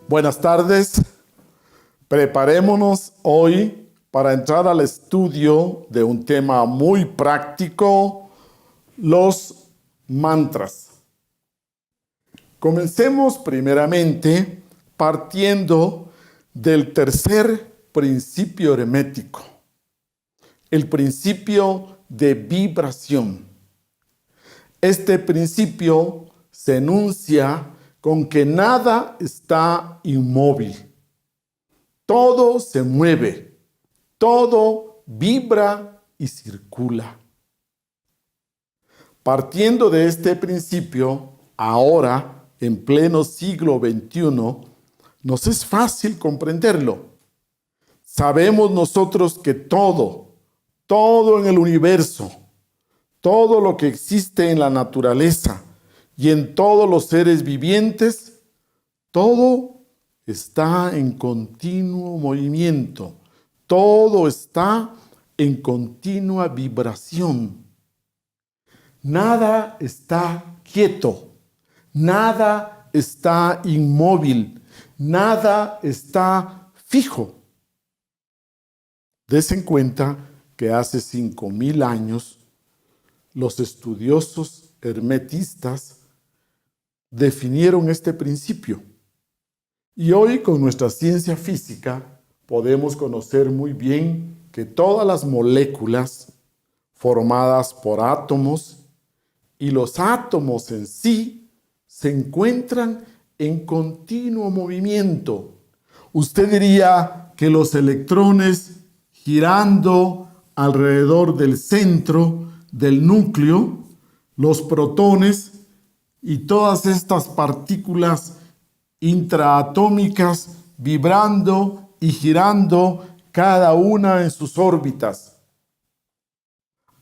Buenas tardes. Preparémonos hoy para entrar al estudio de un tema muy práctico, los mantras. Comencemos primeramente partiendo del tercer principio hermético, el principio de vibración. Este principio se enuncia con que nada está inmóvil. Todo se mueve, todo vibra y circula. Partiendo de este principio, ahora, en pleno siglo XXI, nos es fácil comprenderlo. Sabemos nosotros que todo en el universo, todo lo que existe en la naturaleza y en todos los seres vivientes, todo está en continuo movimiento, todo está en continua vibración. Nada está quieto, nada está inmóvil, nada está fijo. Des en cuenta que hace 5000 años los estudiosos hermetistas definieron este principio. Y hoy con nuestra ciencia física podemos conocer muy bien que todas las moléculas formadas por átomos y los átomos en sí se encuentran en continuo movimiento. Usted diría que los electrones girando alrededor del centro del núcleo, los protones y todas estas partículas intraatómicas vibrando y girando cada una en sus órbitas.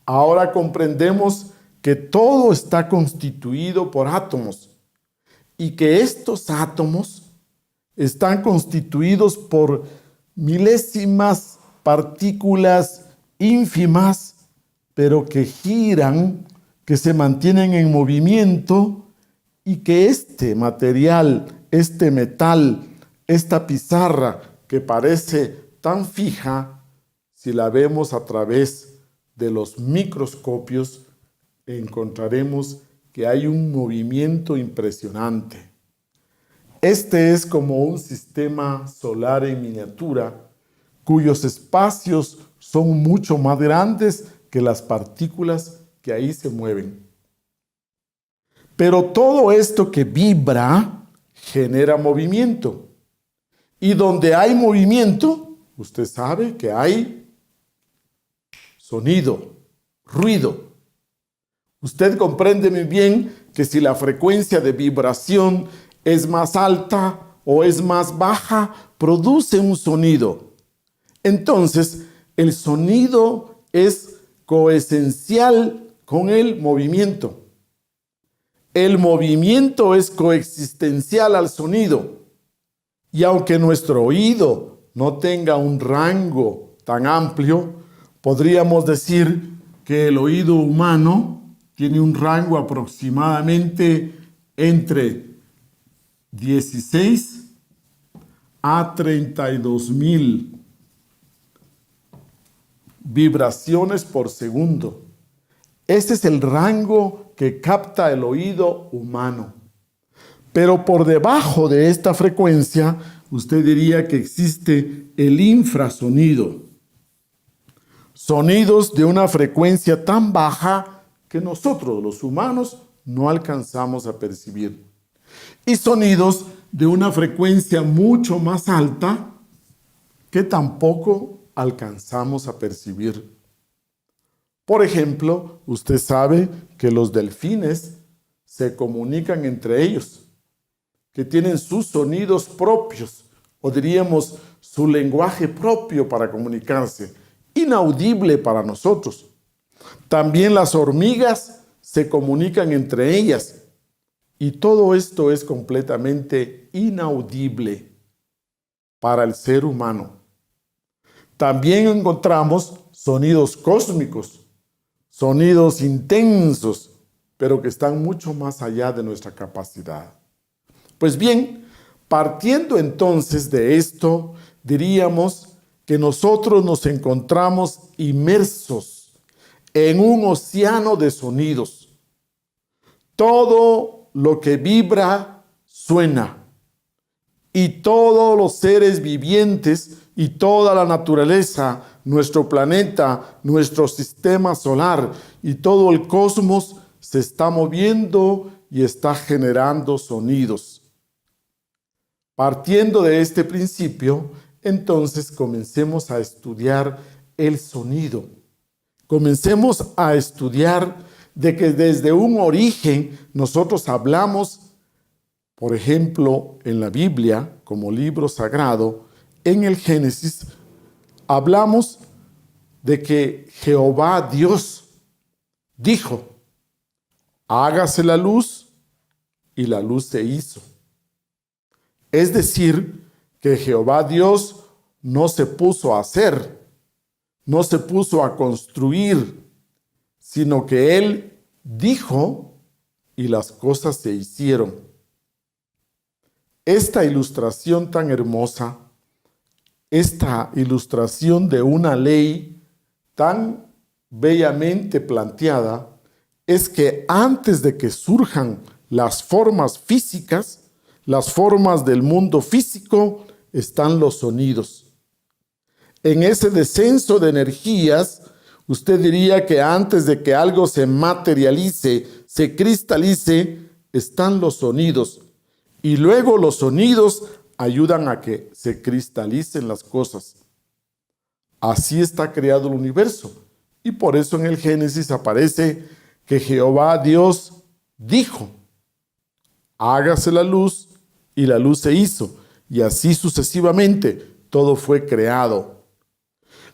Ahora comprendemos que todo está constituido por átomos y que estos átomos están constituidos por milésimas partículas ínfimas, pero que giran, que se mantienen en movimiento y que este material, este metal, esta pizarra que parece tan fija, si la vemos a través de los microscopios, encontraremos que hay un movimiento impresionante. Este es como un sistema solar en miniatura, cuyos espacios son mucho más grandes que las partículas que ahí se mueven. Pero todo esto que vibra genera movimiento. Y donde hay movimiento, usted sabe que hay sonido, ruido. Usted comprende muy bien que si la frecuencia de vibración es más alta o es más baja, produce un sonido. Entonces, el sonido es coesencial con el movimiento. El movimiento es coexistencial al sonido. Y aunque nuestro oído no tenga un rango tan amplio, podríamos decir que el oído humano tiene un rango aproximadamente entre 16 a 32,000 vibraciones por segundo. Ese es el rango que capta el oído humano. Pero por debajo de esta frecuencia, usted diría que existe el infrasonido. Sonidos de una frecuencia tan baja que nosotros, los humanos, no alcanzamos a percibir. Y sonidos de una frecuencia mucho más alta que tampoco alcanzamos a percibir. Por ejemplo, usted sabe que los delfines se comunican entre ellos, que tienen sus sonidos propios, o diríamos su lenguaje propio para comunicarse, inaudible para nosotros. También las hormigas se comunican entre ellas, y todo esto es completamente inaudible para el ser humano. También encontramos sonidos cósmicos, sonidos intensos, pero que están mucho más allá de nuestra capacidad. Pues bien, Partiendo entonces de esto, diríamos que nosotros nos encontramos inmersos en un océano de sonidos. Todo lo que vibra suena, y todos los seres vivientes y toda la naturaleza, nuestro planeta, nuestro sistema solar y todo el cosmos se está moviendo y está generando sonidos. Partiendo de este principio, entonces comencemos a estudiar el sonido. Comencemos a estudiar de que desde un origen nosotros hablamos, por ejemplo, en la Biblia, como libro sagrado, en el Génesis, hablamos de que Jehová Dios dijo, hágase la luz, y la luz se hizo. Es decir, que Jehová Dios no se puso a hacer, no se puso a construir, sino que Él dijo y las cosas se hicieron. Esta ilustración tan hermosa, esta ilustración de una ley tan bellamente planteada, es que antes de que surjan las formas físicas, las formas del mundo físico, están los sonidos. En ese descenso de energías, usted diría que antes de que algo se materialice, se cristalice, están los sonidos. Y luego los sonidos ayudan a que se cristalicen las cosas. Así está creado el universo. Y por eso en el Génesis aparece que Jehová Dios dijo, hágase la luz, y la luz se hizo. Y así sucesivamente, todo fue creado.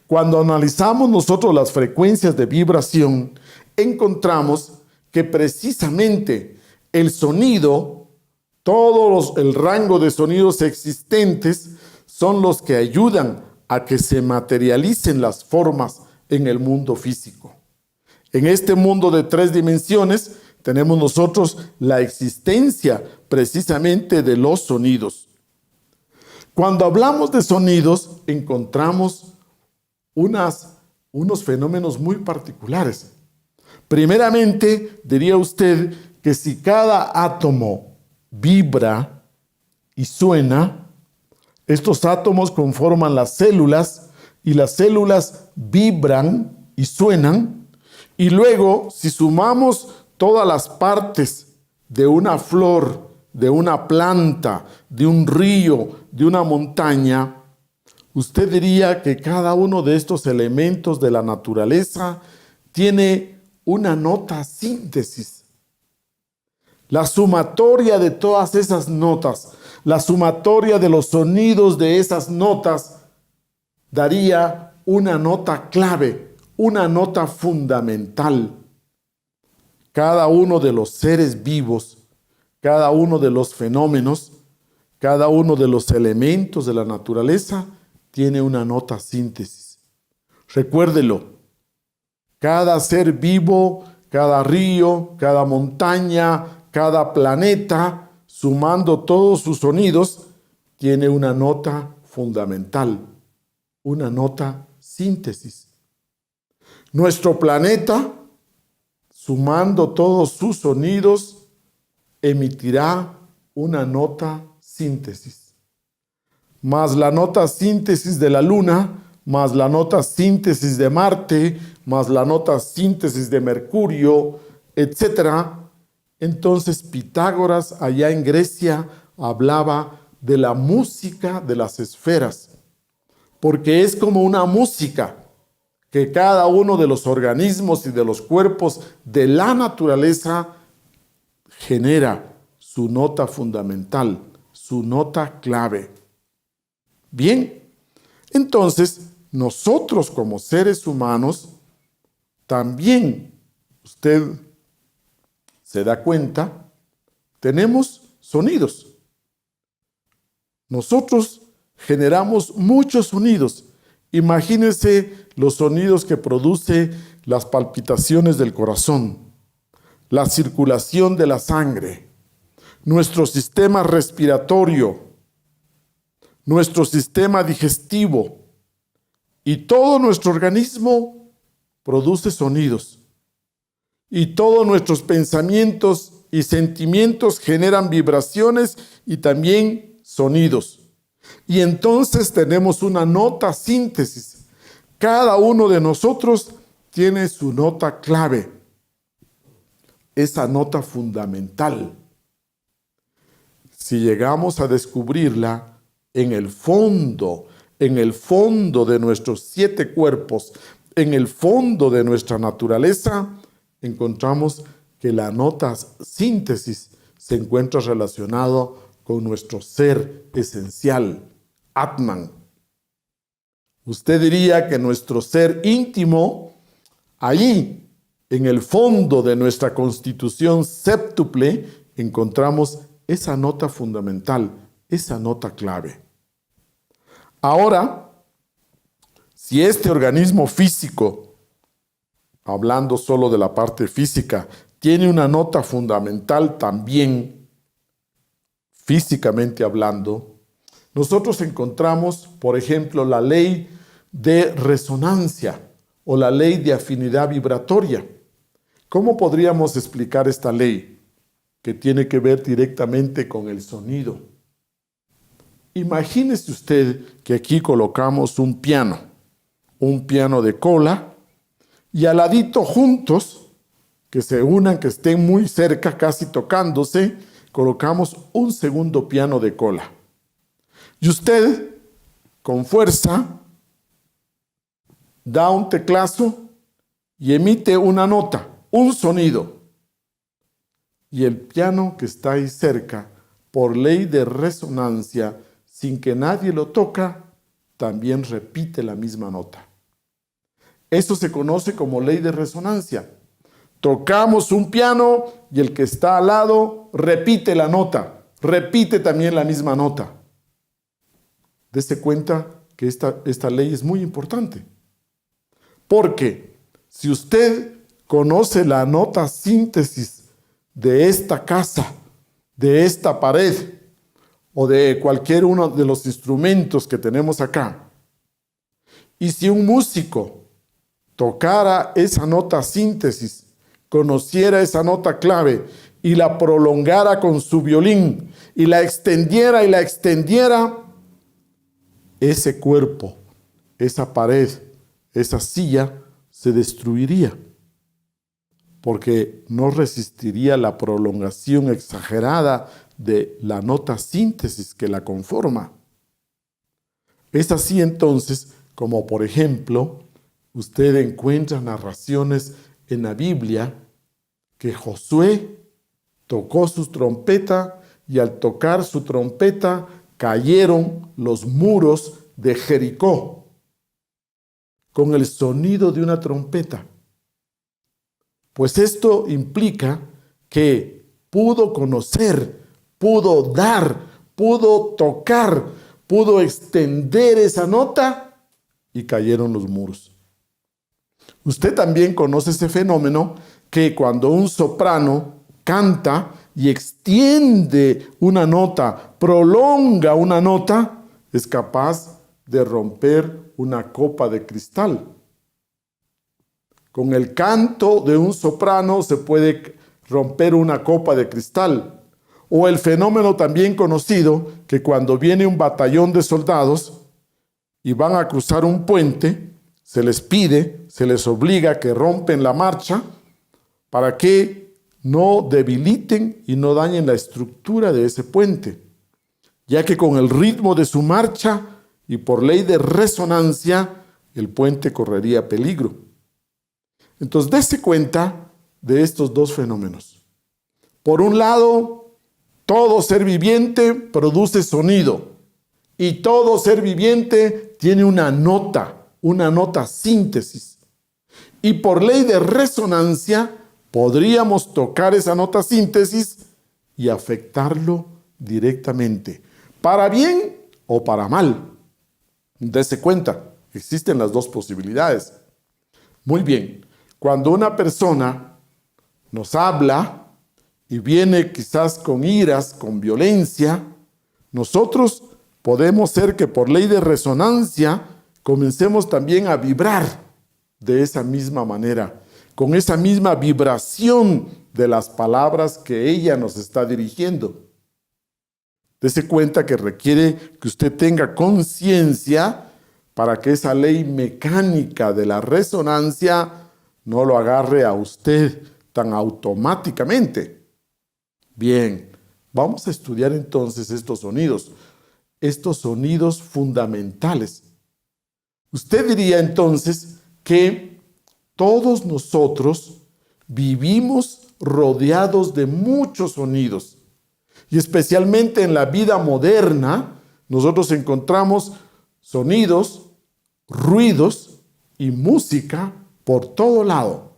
Cuando analizamos nosotros las frecuencias de vibración, encontramos que precisamente el sonido, el rango de sonidos existentes, son los que ayudan a que se materialicen las formas en el mundo físico. En este mundo de 3 dimensiones, tenemos nosotros la existencia precisamente de los sonidos. Cuando hablamos de sonidos, encontramos unos fenómenos muy particulares. Primeramente, diría usted que si cada átomo vibra y suena, estos átomos conforman las células y las células vibran y suenan, y luego si sumamos todas las partes de una flor, de una planta, de un río, de una montaña, usted diría que cada uno de estos elementos de la naturaleza tiene una nota síntesis. La sumatoria de todas esas notas, la sumatoria de los sonidos de esas notas, daría una nota clave, una nota fundamental. Cada uno de los seres vivos, cada uno de los fenómenos, cada uno de los elementos de la naturaleza tiene una nota síntesis. Recuérdelo, cada ser vivo, cada río, cada montaña, cada planeta, sumando todos sus sonidos, tiene una nota fundamental, una nota síntesis. Nuestro planeta, sumando todos sus sonidos, emitirá una nota síntesis. Más la nota síntesis de la Luna, más la nota síntesis de Marte, más la nota síntesis de Mercurio, etc. Entonces Pitágoras, allá en Grecia, hablaba de la música de las esferas, porque es como una música que cada uno de los organismos y de los cuerpos de la naturaleza genera su nota fundamental, su nota clave. Bien, entonces nosotros como seres humanos también, usted se da cuenta, tenemos sonidos. Nosotros generamos muchos sonidos. Imagínense los sonidos que produce las palpitaciones del corazón, la circulación de la sangre, nuestro sistema respiratorio, nuestro sistema digestivo y todo nuestro organismo produce sonidos. Y todos nuestros pensamientos y sentimientos generan vibraciones y también sonidos. Y entonces tenemos una nota síntesis. Cada uno de nosotros tiene su nota clave, esa nota fundamental. Si llegamos a descubrirla en el fondo de nuestros 7 cuerpos, en el fondo de nuestra naturaleza, encontramos que la nota síntesis se encuentra relacionado con nuestro ser esencial, Atman. Usted diría que nuestro ser íntimo, allí, en el fondo de nuestra constitución séptuple, encontramos esa nota fundamental, esa nota clave. Ahora, si este organismo físico, hablando solo de la parte física, tiene una nota fundamental también, físicamente hablando, nosotros encontramos, por ejemplo, la ley de resonancia o la ley de afinidad vibratoria. ¿Cómo podríamos explicar esta ley que tiene que ver directamente con el sonido? Imagínese usted que aquí colocamos un piano de cola, y al ladito juntos, que se unan, que estén muy cerca, casi tocándose, colocamos un segundo piano de cola. Y usted, con fuerza, da un teclazo y emite una nota, un sonido. Y el piano que está ahí cerca, por ley de resonancia, sin que nadie lo toca, también repite la misma nota. Eso se conoce como ley de resonancia. Tocamos un piano y el que está al lado repite la nota, repite también la misma nota. Dese cuenta que esta ley es muy importante. Porque si usted conoce la nota síntesis de esta casa, de esta pared o de cualquier uno de los instrumentos que tenemos acá, y si un músico tocara esa nota síntesis, conociera esa nota clave y la prolongara con su violín y la extendiera, ese cuerpo, esa pared, esa silla se destruiría, porque no resistiría la prolongación exagerada de la nota síntesis que la conforma. Es así entonces como, por ejemplo, usted encuentra narraciones en la Biblia que Josué tocó su trompeta y al tocar su trompeta cayeron los muros de Jericó con el sonido de una trompeta. Pues esto implica que pudo conocer, pudo dar, pudo tocar, pudo extender esa nota y cayeron los muros. Usted también conoce ese fenómeno que cuando un soprano canta y extiende una nota, prolonga una nota, es capaz de romper una copa de cristal. Con el canto de un soprano se puede romper una copa de cristal. O el fenómeno también conocido que cuando viene un batallón de soldados y van a cruzar un puente, se les pide, se les obliga a que rompen la marcha para que no debiliten y no dañen la estructura de ese puente, ya que con el ritmo de su marcha y por ley de resonancia, el puente correría peligro. Entonces, dése cuenta de estos dos fenómenos. Por un lado, todo ser viviente produce sonido y todo ser viviente tiene una nota síntesis. Y por ley de resonancia, podríamos tocar esa nota síntesis y afectarlo directamente, para bien o para mal. Dese cuenta, existen las dos posibilidades. Muy bien, cuando una persona nos habla y viene quizás con iras, con violencia, nosotros podemos ser que por ley de resonancia comencemos también a vibrar de esa misma manera, con esa misma vibración de las palabras que ella nos está dirigiendo. Dese cuenta que requiere que usted tenga conciencia para que esa ley mecánica de la resonancia no lo agarre a usted tan automáticamente. Bien, vamos a estudiar entonces estos sonidos fundamentales. Usted diría entonces que todos nosotros vivimos rodeados de muchos sonidos. Y especialmente en la vida moderna, nosotros encontramos sonidos, ruidos y música por todo lado.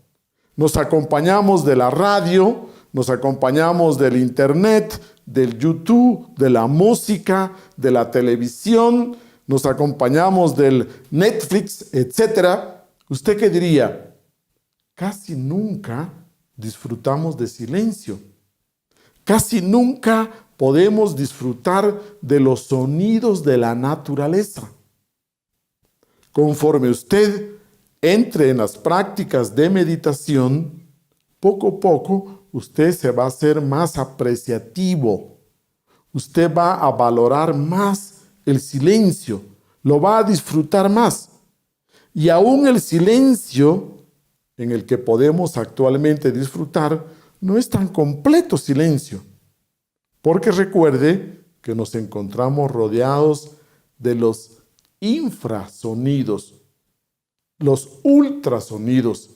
Nos acompañamos de la radio, nos acompañamos del internet, del YouTube, de la música, de la televisión, nos acompañamos del Netflix, etc. ¿Usted qué diría? Casi nunca disfrutamos de silencio. Casi nunca podemos disfrutar de los sonidos de la naturaleza. Conforme usted entre en las prácticas de meditación, poco a poco usted se va a hacer más apreciativo. Usted va a valorar más el silencio, lo va a disfrutar más. Y aún el silencio en el que podemos actualmente disfrutar no es tan completo silencio, porque recuerde que nos encontramos rodeados de los infrasonidos, los ultrasonidos,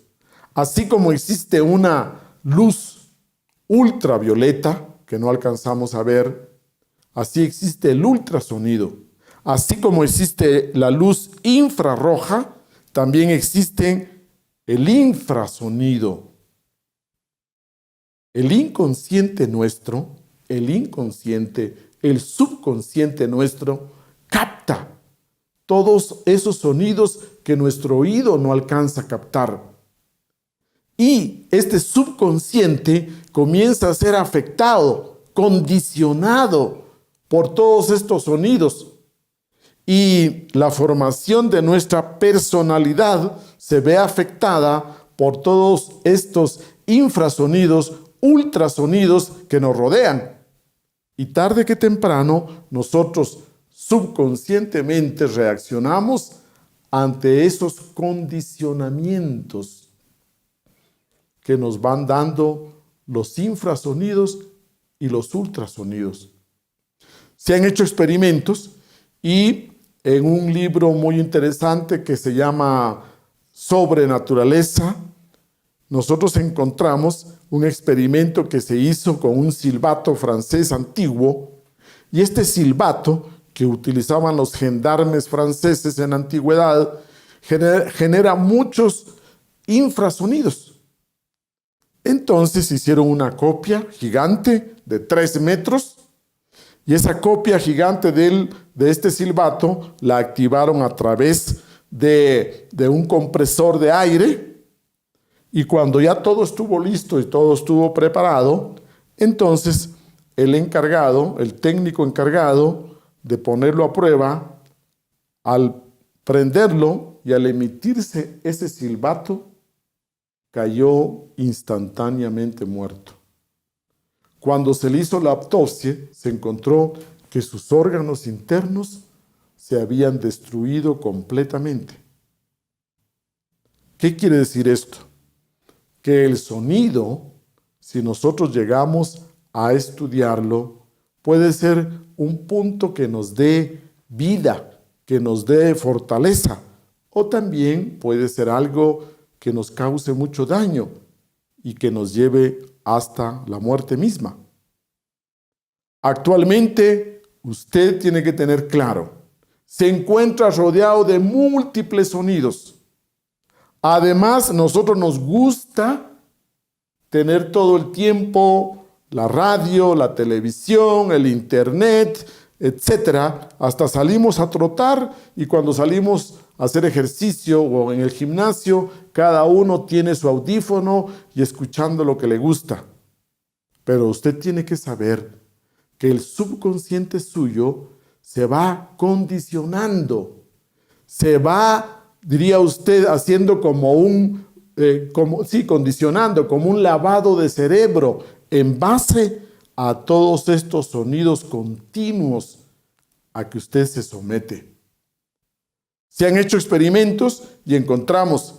así como existe una luz ultravioleta que no alcanzamos a ver, así existe el ultrasonido. Así como existe la luz infrarroja, también existe el infrasonido. El inconsciente nuestro, el subconsciente nuestro, capta todos esos sonidos que nuestro oído no alcanza a captar. Y este subconsciente comienza a ser afectado, condicionado por todos estos sonidos. Y la formación de nuestra personalidad se ve afectada por todos estos infrasonidos, ultrasonidos que nos rodean. Y tarde que temprano, nosotros subconscientemente reaccionamos ante esos condicionamientos que nos van dando los infrasonidos y los ultrasonidos. Se han hecho experimentos y en un libro muy interesante que se llama Sobre Naturaleza, nosotros encontramos un experimento que se hizo con un silbato francés antiguo, y este silbato que utilizaban los gendarmes franceses en la antigüedad genera muchos infrasonidos. Entonces hicieron una copia gigante de 3 metros, y esa copia gigante de este silbato la activaron a través de un compresor de aire, y cuando ya todo estuvo listo y todo estuvo preparado, entonces el técnico encargado de ponerlo a prueba, al prenderlo y al emitirse ese silbato, cayó instantáneamente muerto. Cuando se le hizo la autopsia, se encontró que sus órganos internos se habían destruido completamente. ¿Qué quiere decir esto? Que el sonido, si nosotros llegamos a estudiarlo, puede ser un punto que nos dé vida, que nos dé fortaleza, o también puede ser algo que nos cause mucho daño y que nos lleve hasta la muerte misma. Actualmente, usted tiene que tener claro, se encuentra rodeado de múltiples sonidos. Además, nosotros nos gusta tener todo el tiempo la radio, la televisión, el internet, etc. Hasta salimos a trotar, y cuando salimos a hacer ejercicio o en el gimnasio, cada uno tiene su audífono y escuchando lo que le gusta. Pero usted tiene que saber que el subconsciente suyo se va condicionando, se va, diría usted, haciendo condicionando, como un lavado de cerebro en base a todos estos sonidos continuos a que usted se somete. Se han hecho experimentos y encontramos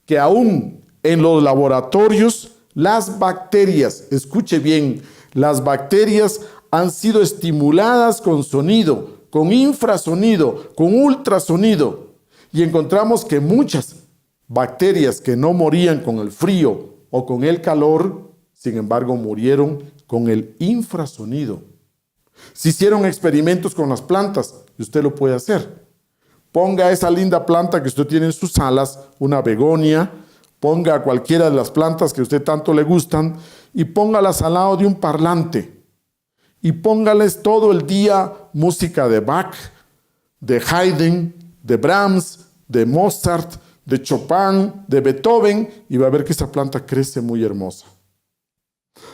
que aún en los laboratorios las bacterias, escuche bien, las bacterias han sido estimuladas con sonido, con infrasonido, con ultrasonido, y encontramos que muchas bacterias que no morían con el frío o con el calor, sin embargo murieron con el infrasonido. Se hicieron experimentos con las plantas y usted lo puede hacer. Ponga esa linda planta que usted tiene en sus salas, una begonia, ponga cualquiera de las plantas que a usted tanto le gustan y póngalas al lado de un parlante y póngales todo el día música de Bach, de Haydn, de Brahms, de Mozart, de Chopin, de Beethoven, y va a ver que esa planta crece muy hermosa.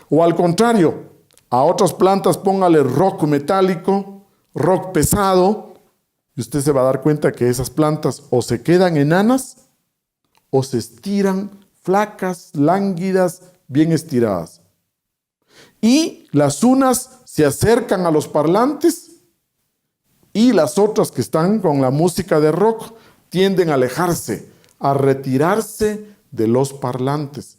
O al contrario, a otras plantas póngale rock metálico, rock pesado, y usted se va a dar cuenta que esas plantas o se quedan enanas o se estiran flacas, lánguidas, bien estiradas. Y las unas se acercan a los parlantes y las otras que están con la música de rock tienden a alejarse, a retirarse de los parlantes.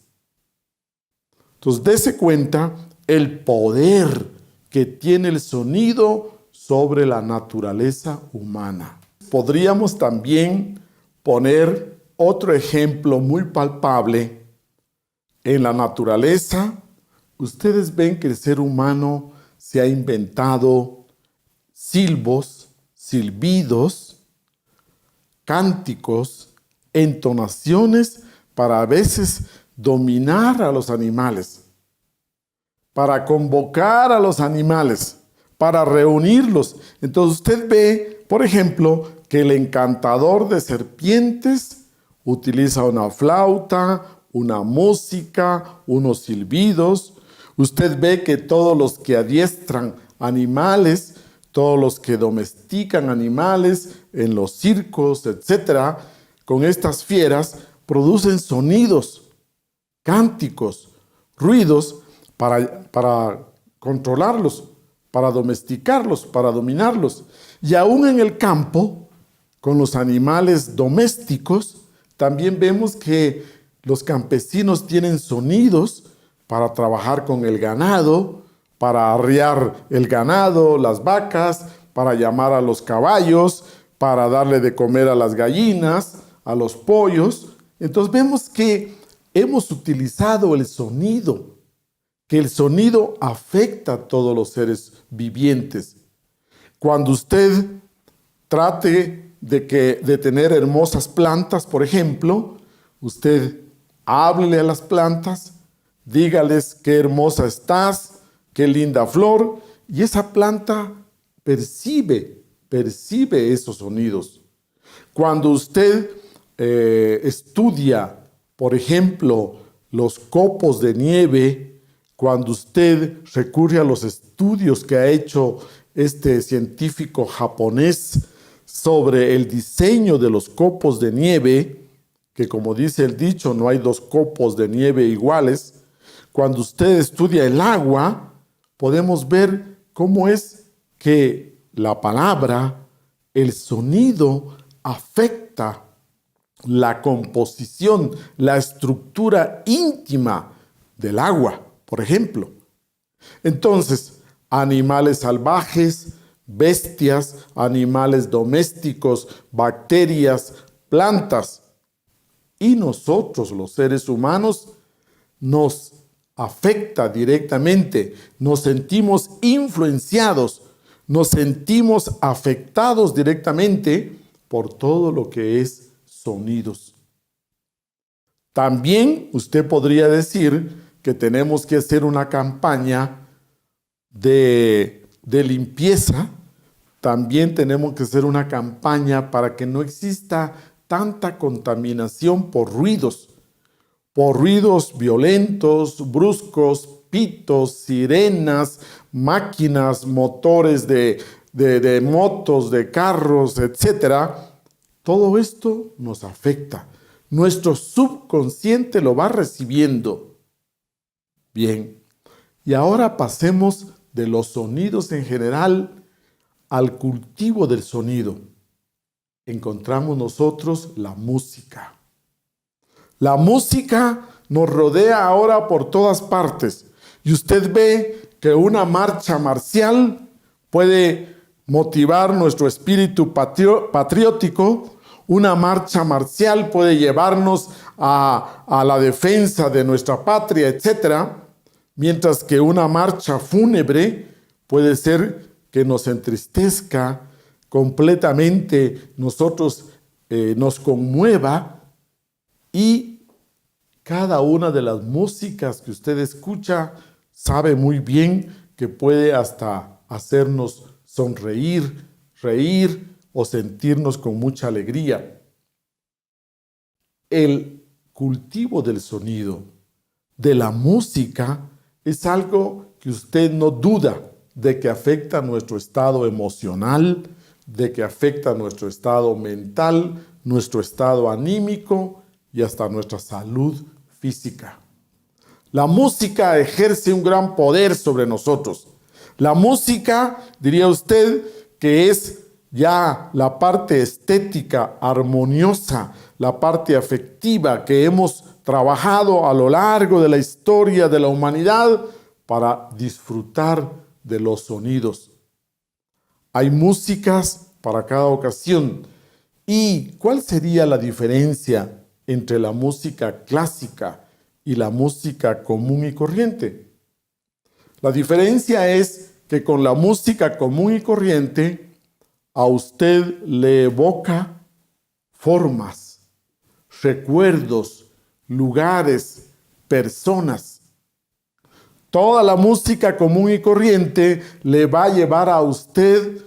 Entonces, dése cuenta el poder que tiene el sonido sobre la naturaleza humana. Podríamos también poner otro ejemplo muy palpable. En la naturaleza, ustedes ven que el ser humano se ha inventado silbos, silbidos, cánticos, entonaciones para a veces dominar a los animales, para convocar a los animales, para reunirlos. Entonces usted ve, por ejemplo, que el encantador de serpientes utiliza una flauta, una música, unos silbidos. Usted ve que todos los que adiestran animales, todos los que domestican animales en los circos, etc., con estas fieras producen sonidos, cánticos, ruidos para controlarlos, para domesticarlos, para dominarlos. Y aún en el campo, con los animales domésticos, también vemos que los campesinos tienen sonidos para trabajar con el ganado, para arrear el ganado, las vacas, para llamar a los caballos, para darle de comer a las gallinas, a los pollos. Entonces vemos que hemos utilizado el sonido, que el sonido afecta a todos los seres vivientes. Cuando usted trate de tener hermosas plantas, por ejemplo, usted háblele a las plantas, dígales qué hermosa estás, qué linda flor, y esa planta percibe esos sonidos. Cuando usted estudia, por ejemplo, los copos de nieve, cuando usted recurre a los estudios que ha hecho este científico japonés sobre el diseño de los copos de nieve, que como dice el dicho, no hay dos copos de nieve iguales. Cuando usted estudia el agua, podemos ver cómo es que la palabra, el sonido, afecta la composición, la estructura íntima del agua, por ejemplo. Entonces, animales salvajes, bestias, animales domésticos, bacterias, plantas y nosotros, los seres humanos, nos afecta directamente, nos sentimos influenciados, nos sentimos afectados directamente por todo lo que es sonidos. También usted podría decir que tenemos que hacer una campaña de limpieza. También tenemos que hacer una campaña para que no exista tanta contaminación por ruidos violentos, bruscos, pitos, sirenas, máquinas, motores de de motos, de carros, etcétera, todo esto nos afecta. Nuestro subconsciente lo va recibiendo. Bien, y ahora pasemos de los sonidos en general al cultivo del sonido. Encontramos nosotros la música. La música nos rodea ahora por todas partes. Y usted ve que una marcha marcial puede motivar nuestro espíritu patriótico. Una marcha marcial puede llevarnos a la defensa de nuestra patria, etc. Mientras que una marcha fúnebre puede ser que nos entristezca completamente, nos conmueva, y cada una de las músicas que usted escucha sabe muy bien que puede hasta hacernos sonreír, reír o sentirnos con mucha alegría. El cultivo del sonido, de la música, es algo que usted no duda de que afecta nuestro estado emocional, de que afecta nuestro estado mental, nuestro estado anímico y hasta nuestra salud física. La música ejerce un gran poder sobre nosotros. La música, diría usted, que es ya la parte estética, armoniosa, la parte afectiva que hemos trabajado a lo largo de la historia de la humanidad para disfrutar de los sonidos. Hay músicas para cada ocasión. ¿Y cuál sería la diferencia entre la música clásica y la música común y corriente? La diferencia es que con la música común y corriente a usted le evoca formas, recuerdos, lugares, personas. Toda la música común y corriente le va a llevar a usted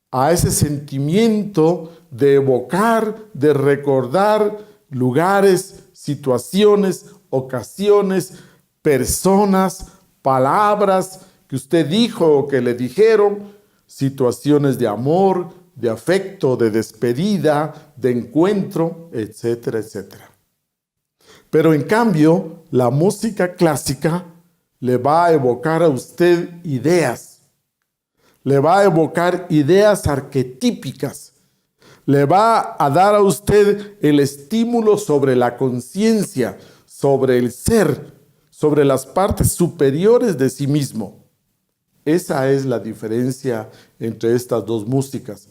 a ese sentimiento de evocar, de recordar lugares, situaciones, ocasiones, personas, palabras que usted dijo o que le dijeron, situaciones de amor, de afecto, de despedida, de encuentro, etcétera, etcétera. Pero en cambio, la música clásica le va a evocar a usted ideas, le va a evocar ideas arquetípicas, le va a dar a usted el estímulo sobre la conciencia, sobre el ser, sobre las partes superiores de sí mismo. Esa es la diferencia entre estas dos músicas.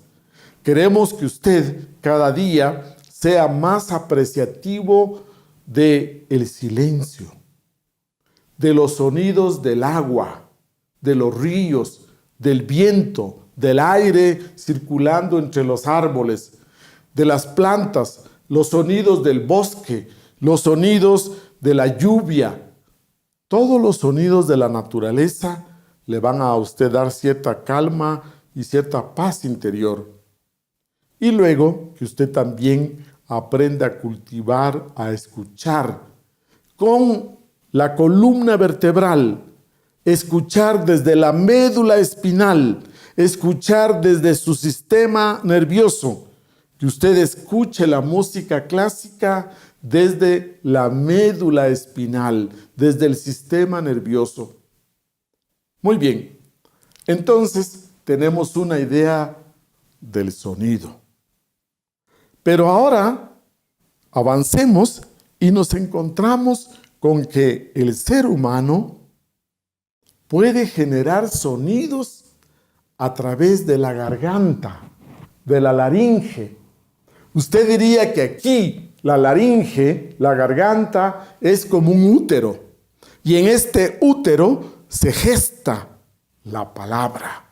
Queremos que usted cada día sea más apreciativo del silencio, de los sonidos del agua, de los ríos, del viento, del aire circulando entre los árboles, de las plantas, los sonidos del bosque, los sonidos de la lluvia. Todos los sonidos de la naturaleza le van a usted dar cierta calma y cierta paz interior. Y luego que usted también aprenda a cultivar, a escuchar con la columna vertebral, escuchar desde la médula espinal, escuchar desde su sistema nervioso, que usted escuche la música clásica desde la médula espinal, desde el sistema nervioso. Muy bien, entonces tenemos una idea del sonido. Pero ahora avancemos y nos encontramos con que el ser humano puede generar sonidos a través de la garganta, de la laringe. Usted diría que aquí la laringe, la garganta, es como un útero. Y en este útero se gesta la palabra.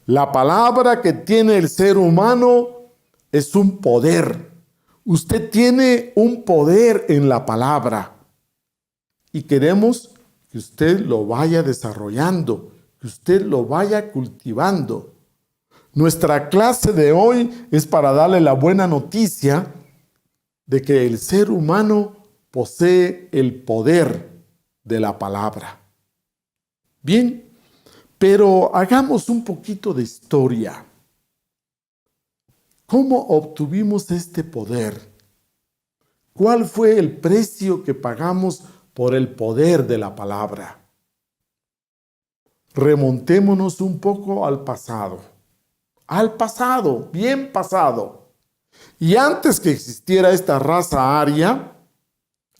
La palabra que tiene el ser humano es un poder. Usted tiene un poder en la palabra. Y queremos que usted lo vaya desarrollando, que usted lo vaya cultivando. Nuestra clase de hoy es para darle la buena noticia de que el ser humano posee el poder de la palabra. Bien, Pero hagamos un poquito de historia. ¿Cómo obtuvimos este poder? ¿Cuál fue el precio que pagamos por el poder de la palabra? Remontémonos un poco al pasado, bien pasado. Y antes que existiera esta raza aria,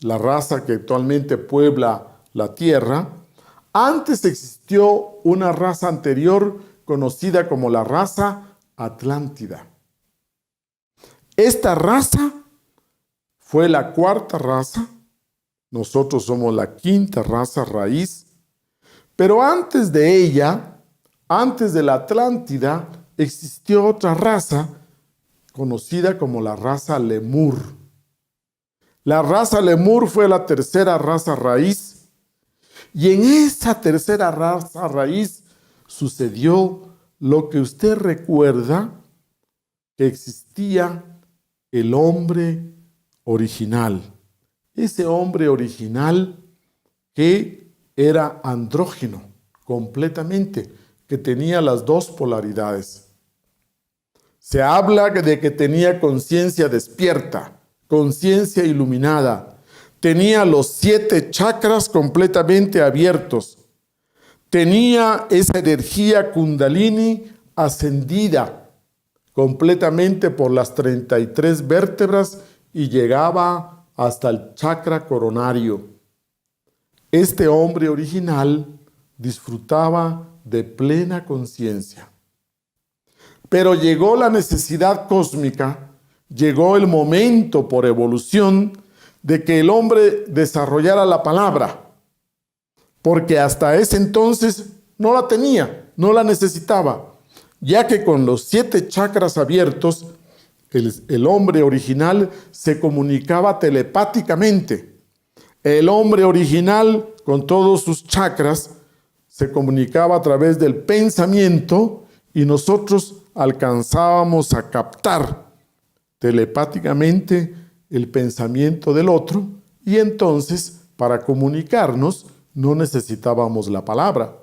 la raza que actualmente puebla la tierra, antes existió una raza anterior conocida como la raza atlántida. Esta raza fue la cuarta raza, nosotros somos la quinta raza raíz, pero antes de ella, antes de la Atlántida, existió otra raza conocida como la raza Lemur. La raza Lemur fue la tercera raza raíz, y en esa tercera raza raíz sucedió lo que usted recuerda, que existía el hombre original. Ese hombre original que era andrógino completamente, que tenía las dos polaridades. Se habla de que tenía conciencia despierta, conciencia iluminada, tenía los 7 chakras completamente abiertos, tenía esa energía kundalini ascendida completamente por las 33 vértebras y llegaba hasta el chakra coronario. Este hombre original disfrutaba de plena conciencia. Pero llegó la necesidad cósmica, llegó el momento por evolución de que el hombre desarrollara la palabra, porque hasta ese entonces no la tenía, no la necesitaba, ya que con los 7 chakras abiertos, el hombre original se comunicaba telepáticamente. El hombre original, con todos sus chakras, se comunicaba a través del pensamiento y nosotros alcanzábamos a captar telepáticamente el pensamiento del otro y entonces, para comunicarnos, no necesitábamos la palabra.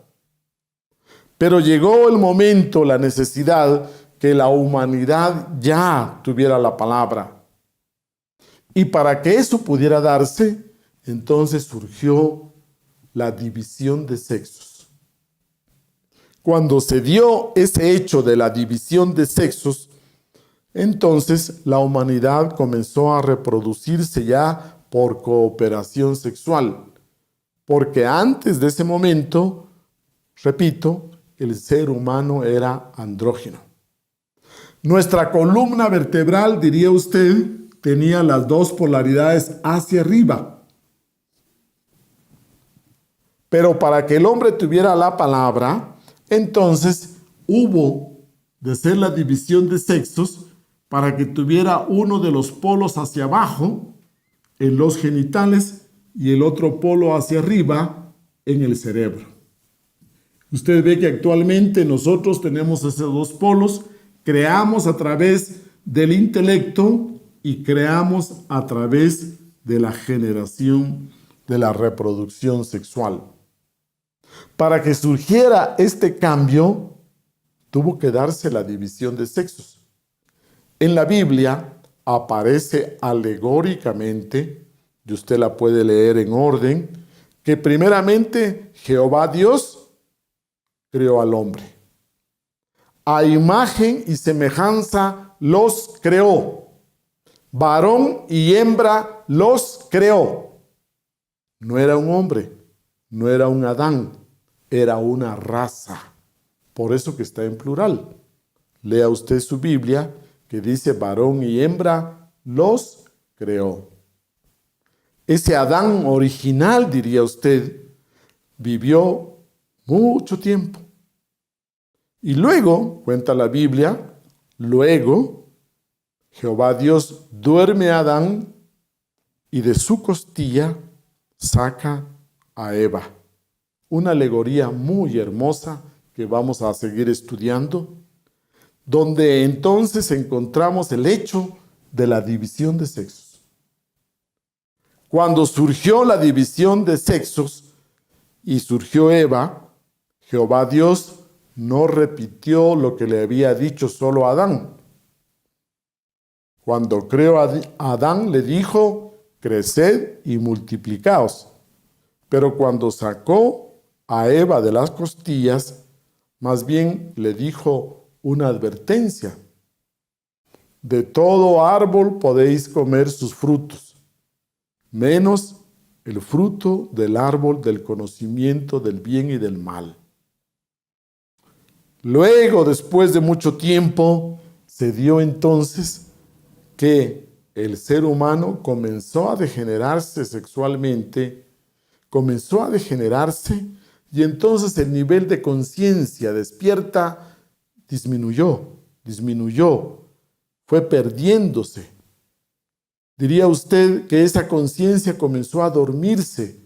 Pero llegó el momento, la necesidad, que la humanidad ya tuviera la palabra. Y para que eso pudiera darse, entonces surgió la división de sexos. Cuando se dio ese hecho de la división de sexos, entonces la humanidad comenzó a reproducirse ya por cooperación sexual. Porque antes de ese momento, repito, el ser humano era andrógino. Nuestra columna vertebral, diría usted, tenía las dos polaridades hacia arriba. Pero para que el hombre tuviera la palabra, entonces hubo de ser la división de sexos para que tuviera uno de los polos hacia abajo en los genitales y el otro polo hacia arriba en el cerebro. Usted ve que actualmente nosotros tenemos esos dos polos, creamos a través del intelecto y creamos a través de la generación de la reproducción sexual. Para que surgiera este cambio, tuvo que darse la división de sexos. En la Biblia aparece alegóricamente, y usted la puede leer en orden, que primeramente Jehová Dios creó al hombre. A imagen y semejanza los creó. Varón y hembra los creó. No era un hombre, no era un Adán, era una raza. Por eso que está en plural. Lea usted su Biblia que dice varón y hembra los creó. Ese Adán original, diría usted, vivió mucho tiempo. Y luego, cuenta la Biblia, luego Jehová Dios duerme a Adán y de su costilla saca a Eva. Una alegoría muy hermosa que vamos a seguir estudiando, donde entonces encontramos el hecho de la división de sexos. Cuando surgió la división de sexos y surgió Eva, Jehová Dios no repitió lo que le había dicho solo a Adán. Cuando creó a Adán le dijo, creced y multiplicaos. Pero cuando sacó a Eva de las costillas, más bien le dijo una advertencia. De todo árbol podéis comer sus frutos, menos el fruto del árbol del conocimiento del bien y del mal. Luego, después de mucho tiempo, se dio entonces que el ser humano comenzó a degenerarse sexualmente, comenzó a degenerarse y entonces el nivel de conciencia despierta disminuyó, fue perdiéndose. Diría usted que esa conciencia comenzó a dormirse,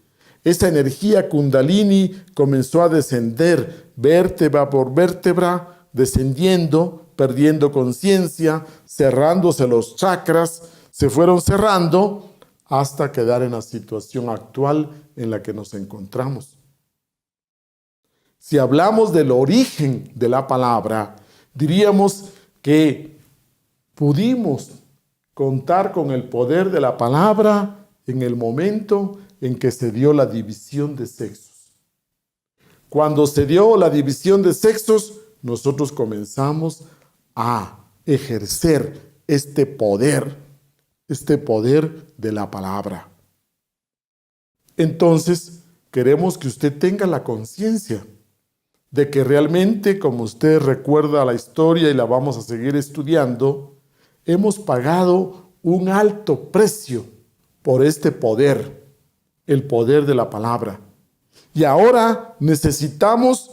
esa energía kundalini comenzó a descender vértebra por vértebra, descendiendo, perdiendo conciencia, cerrándose los chakras, se fueron cerrando hasta quedar en la situación actual en la que nos encontramos. Si hablamos del origen de la palabra, diríamos que pudimos contar con el poder de la palabra en el momento en que se dio la división de sexos. Cuando se dio la división de sexos, nosotros comenzamos a ejercer este poder de la palabra. Entonces, queremos que usted tenga la conciencia de que realmente, como usted recuerda la historia y la vamos a seguir estudiando, hemos pagado un alto precio por este poder, el poder de la palabra. Y ahora necesitamos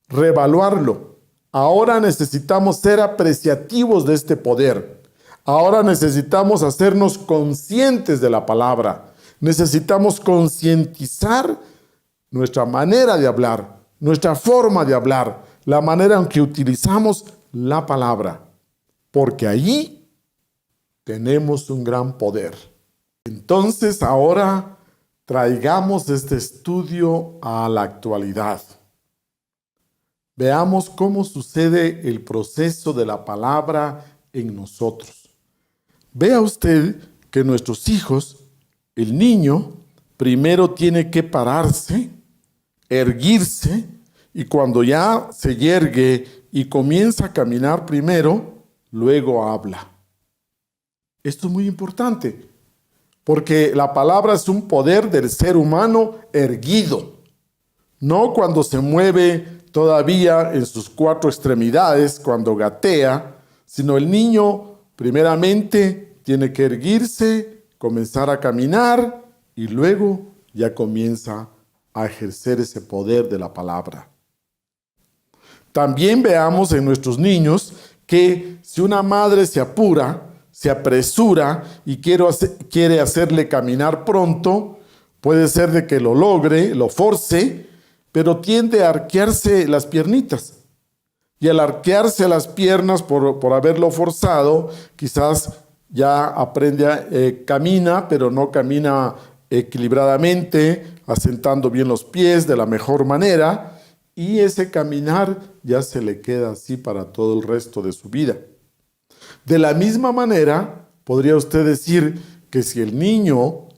revaluarlo. Ahora necesitamos ser apreciativos de este poder. Ahora necesitamos hacernos conscientes de la palabra. Necesitamos concientizar nuestra manera de hablar, nuestra forma de hablar, la manera en que utilizamos la palabra. Porque allí tenemos un gran poder. Entonces ahora traigamos este estudio a la actualidad. Veamos cómo sucede el proceso de la palabra en nosotros. Vea usted que nuestros hijos, el niño, primero tiene que pararse, erguirse, y cuando ya se yergue y comienza a caminar primero, luego habla. Esto es muy importante, porque la palabra es un poder del ser humano erguido, no cuando se mueve todavía en sus cuatro extremidades, cuando gatea, sino el niño primeramente tiene que erguirse, comenzar a caminar y luego ya comienza a ejercer ese poder de la palabra. También veamos en nuestros niños que si una madre se apura, se apresura y quiere hacerle caminar pronto, puede ser de que lo logre, lo force, pero tiende a arquearse las piernitas. Y al arquearse las piernas por haberlo forzado, quizás ya aprende, camina, pero no camina equilibradamente, asentando bien los pies de la mejor manera, y ese caminar ya se le queda así para todo el resto de su vida. De la misma manera, podría usted decir que si el niño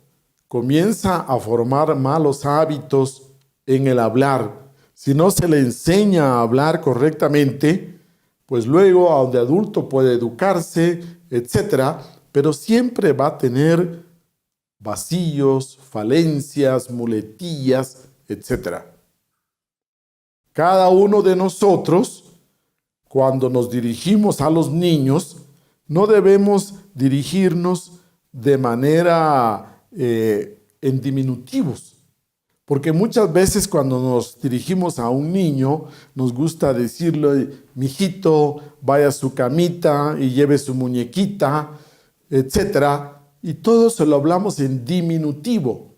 comienza a formar malos hábitos en el hablar, si no se le enseña a hablar correctamente, pues luego a donde adulto puede educarse, etc., pero siempre va a tener vacíos, falencias, muletillas, etc. Cada uno de nosotros, cuando nos dirigimos a los niños, no debemos dirigirnos de manera en diminutivos, porque muchas veces cuando nos dirigimos a un niño, nos gusta decirle, mijito, vaya a su camita y lleve su muñequita, etc., y todo se lo hablamos en diminutivo.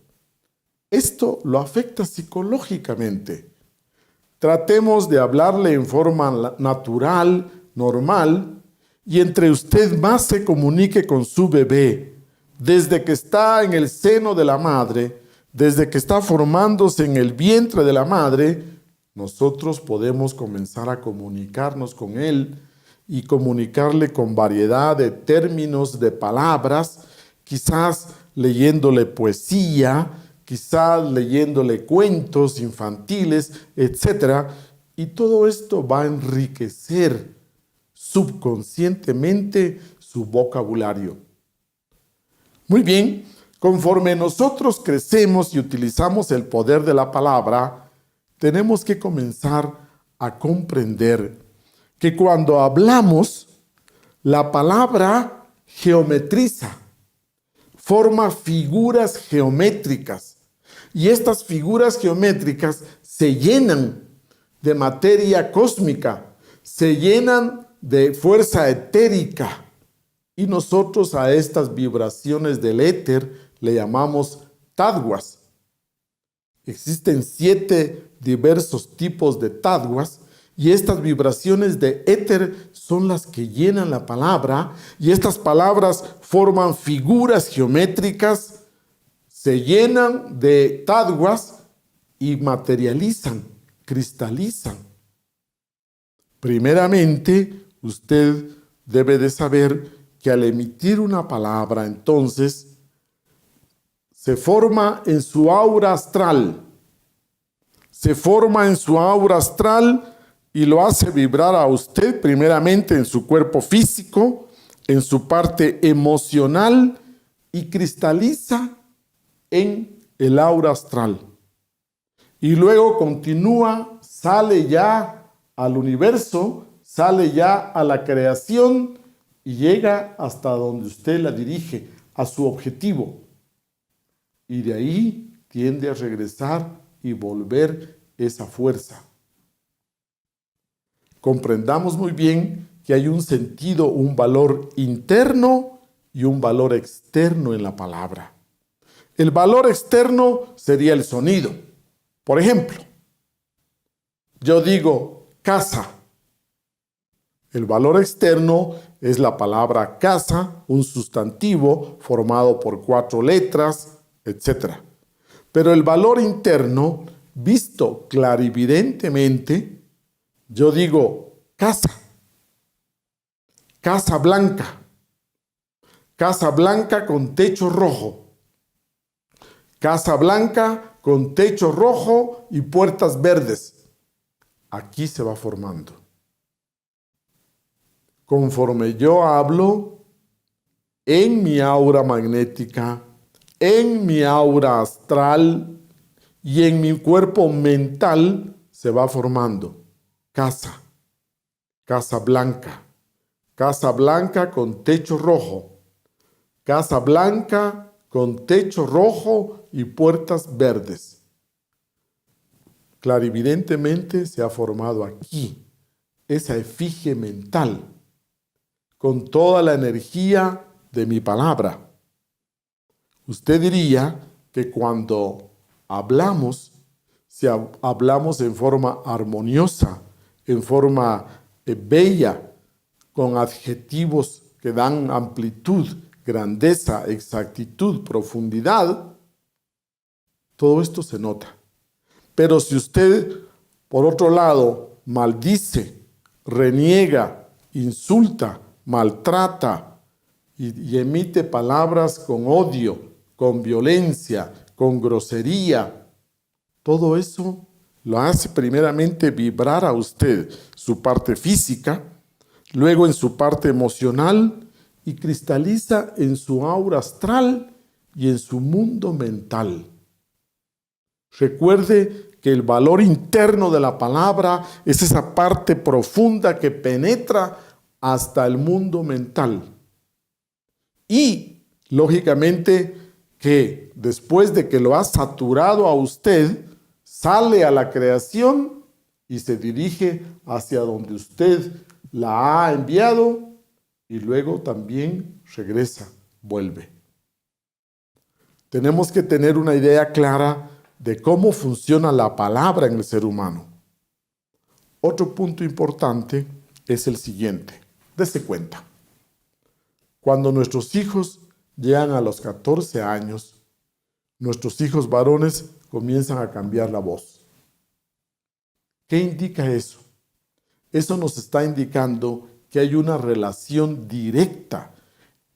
Esto lo afecta psicológicamente. Tratemos de hablarle en forma natural, normal, y entre usted más se comunique con su bebé, desde que está en el seno de la madre, desde que está formándose en el vientre de la madre, nosotros podemos comenzar a comunicarnos con Él y comunicarle con variedad de términos, de palabras, quizás leyéndole poesía, quizás leyéndole cuentos infantiles, etc. Y todo esto va a enriquecer subconscientemente su vocabulario. Muy bien, conforme nosotros crecemos y utilizamos el poder de la palabra, tenemos que comenzar a comprender que cuando hablamos, la palabra geometriza, forma figuras geométricas, y estas figuras geométricas se llenan de materia cósmica, se llenan de fuerza etérica, y nosotros a estas vibraciones del éter le llamamos tadwas. Existen 7 diversos tipos de tadwas, y estas vibraciones de éter son las que llenan la palabra, y estas palabras forman figuras geométricas, se llenan de tadwas y materializan, cristalizan. Primeramente, usted debe de saber que al emitir una palabra, entonces, se forma en su aura astral. Se forma en su aura astral y lo hace vibrar a usted primeramente en su cuerpo físico, en su parte emocional, y cristaliza en el aura astral. Y luego continúa, sale ya al universo, sale ya a la creación y llega hasta donde usted la dirige, a su objetivo. Y de ahí tiende a regresar y volver esa fuerza. Comprendamos muy bien que hay un sentido, un valor interno y un valor externo en la palabra. El valor externo sería el sonido. Por ejemplo, yo digo casa. El valor externo es la palabra casa, un sustantivo formado por 4 letras, etc. Pero el valor interno, visto clarividentemente, yo digo casa, casa blanca con techo rojo, casa blanca con techo rojo y puertas verdes. Aquí se va formando. Conforme yo hablo, en mi aura magnética, en mi aura astral y en mi cuerpo mental se va formando casa, casa blanca con techo rojo, casa blanca con techo rojo y puertas verdes. Clarividentemente se ha formado aquí esa efigie mental con toda la energía de mi palabra. Usted diría que cuando hablamos, si hablamos en forma armoniosa, en forma bella, con adjetivos que dan amplitud, grandeza, exactitud, profundidad, todo esto se nota. Pero si usted, por otro lado, maldice, reniega, insulta, maltrata y emite palabras con odio, con violencia, con grosería, todo eso lo hace primeramente vibrar a usted, su parte física, luego en su parte emocional y cristaliza en su aura astral y en su mundo mental. Recuerde que el valor interno de la palabra es esa parte profunda que penetra hasta el mundo mental. Y, lógicamente, que después de que lo ha saturado a usted, sale a la creación y se dirige hacia donde usted la ha enviado y luego también regresa, vuelve. Tenemos que tener una idea clara de cómo funciona la palabra en el ser humano. Otro punto importante es el siguiente. Dese cuenta. Cuando nuestros hijos llegan a los 14 años, nuestros hijos varones comienzan a cambiar la voz. ¿Qué indica eso? Eso nos está indicando que hay una relación directa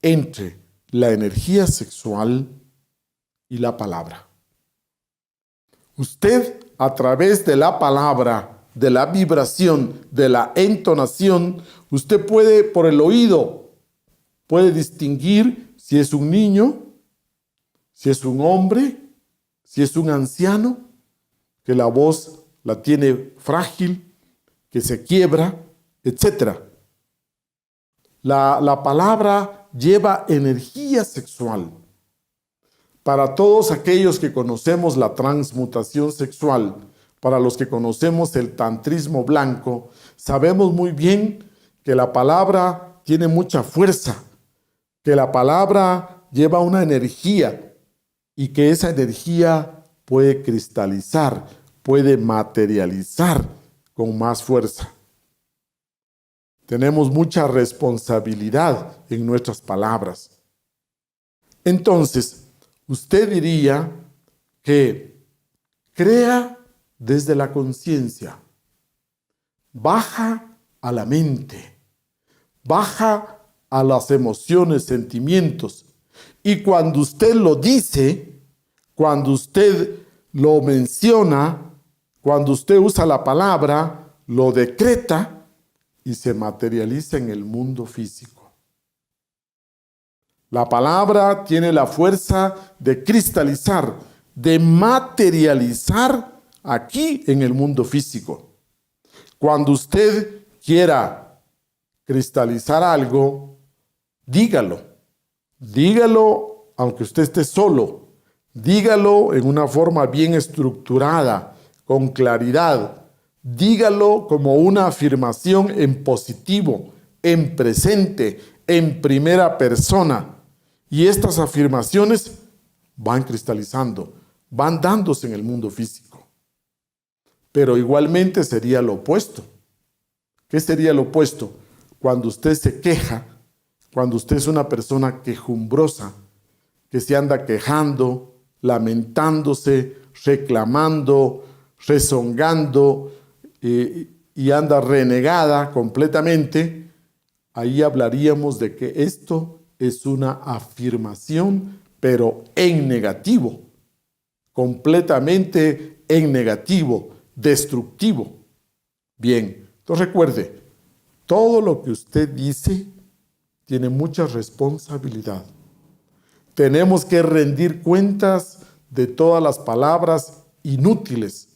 entre la energía sexual y la palabra. Usted, a través de la palabra, de la vibración, de la entonación, usted puede, por el oído, puede distinguir si es un niño, si es un hombre, si es un anciano, que la voz la tiene frágil, que se quiebra, etc. La palabra lleva energía sexual. Para todos aquellos que conocemos la transmutación sexual, para los que conocemos el tantrismo blanco, sabemos muy bien que la palabra tiene mucha fuerza, que la palabra lleva una energía y que esa energía puede cristalizar, puede materializar con más fuerza. Tenemos mucha responsabilidad en nuestras palabras. Entonces, usted diría que crea desde la conciencia, baja a la mente, baja a las emociones, sentimientos. Y cuando usted lo dice, cuando usted lo menciona, cuando usted usa la palabra, lo decreta y se materializa en el mundo físico. La palabra tiene la fuerza de cristalizar, de materializar aquí en el mundo físico. Cuando usted quiera cristalizar algo, dígalo. Dígalo aunque usted esté solo. Dígalo en una forma bien estructurada, con claridad. Dígalo como una afirmación en positivo, en presente, en primera persona. Y estas afirmaciones van cristalizando, van dándose en el mundo físico. Pero igualmente sería lo opuesto. ¿Qué sería lo opuesto? Cuando usted se queja, cuando usted es una persona quejumbrosa, que se anda quejando, lamentándose, reclamando, rezongando y anda renegada completamente, ahí hablaríamos de que esto es una afirmación, pero en negativo, completamente en negativo, destructivo. Bien, entonces recuerde, todo lo que usted dice tiene mucha responsabilidad. Tenemos que rendir cuentas de todas las palabras inútiles,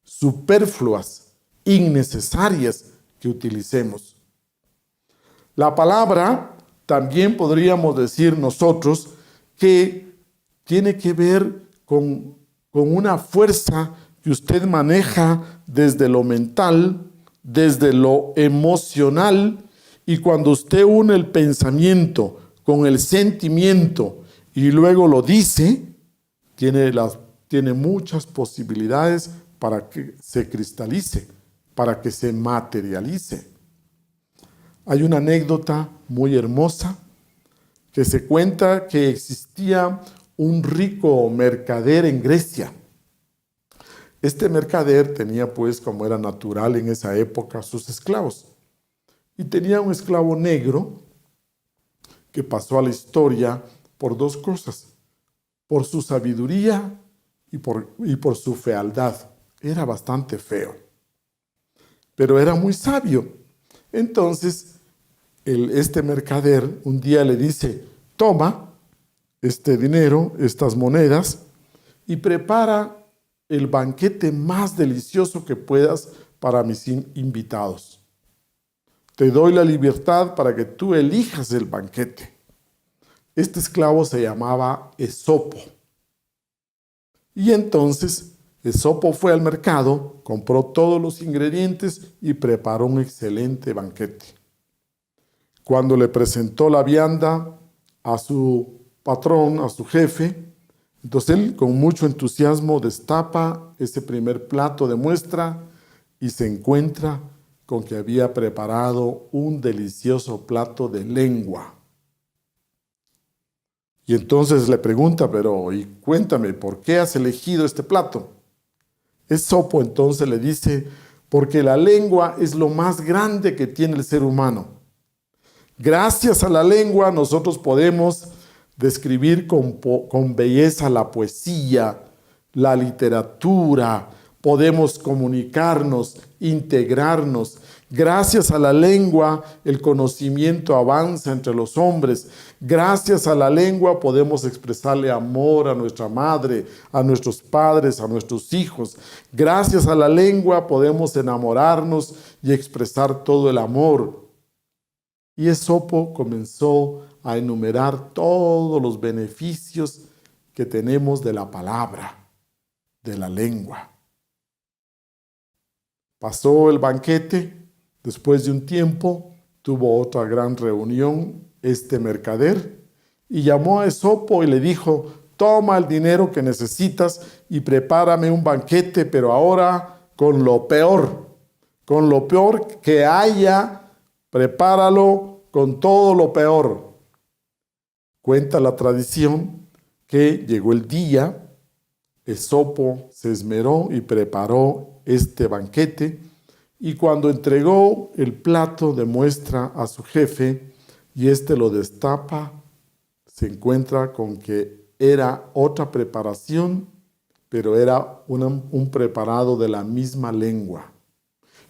superfluas, innecesarias que utilicemos. La palabra, también podríamos decir nosotros, que tiene que ver con una fuerza que usted maneja desde lo mental, desde lo emocional, y cuando usted une el pensamiento con el sentimiento y luego lo dice, tiene muchas posibilidades para que se cristalice, para que se materialice. Hay una anécdota muy hermosa que se cuenta que existía un rico mercader en Grecia. Este mercader tenía, pues, como era natural en esa época, sus esclavos. Y tenía un esclavo negro que pasó a la historia por dos cosas: por su sabiduría y por su fealdad. Era bastante feo, pero era muy sabio. Entonces, este mercader un día le dice: toma este dinero, estas monedas, y prepara el banquete más delicioso que puedas para mis invitados. Te doy la libertad para que tú elijas el banquete. Este esclavo se llamaba Esopo. Y entonces Esopo fue al mercado, compró todos los ingredientes y preparó un excelente banquete. Cuando le presentó la vianda a su patrón, a su jefe, entonces él con mucho entusiasmo destapa ese primer plato de muestra y se encuentra con que había preparado un delicioso plato de lengua. Y entonces le pregunta: pero y cuéntame, ¿por qué has elegido este plato? Esopo entonces le dice: porque la lengua es lo más grande que tiene el ser humano. Gracias a la lengua nosotros podemos describir con belleza la poesía, la literatura, podemos comunicarnos, integrarnos. Gracias a la lengua el conocimiento avanza entre los hombres. Gracias a la lengua podemos expresarle amor a nuestra madre, a nuestros padres, a nuestros hijos. Gracias a la lengua podemos enamorarnos y expresar todo el amor. Y Esopo comenzó a enumerar todos los beneficios que tenemos de la palabra, de la lengua. Pasó el banquete. Después de un tiempo, tuvo otra gran reunión este mercader y llamó a Esopo y le dijo: toma el dinero que necesitas y prepárame un banquete, pero ahora con lo peor que haya, prepáralo con todo lo peor. Cuenta la tradición que llegó el día, Esopo se esmeró y preparó este banquete. Y cuando entregó el plato de muestra a su jefe y éste lo destapa, se encuentra con que era otra preparación, pero era un preparado de la misma lengua.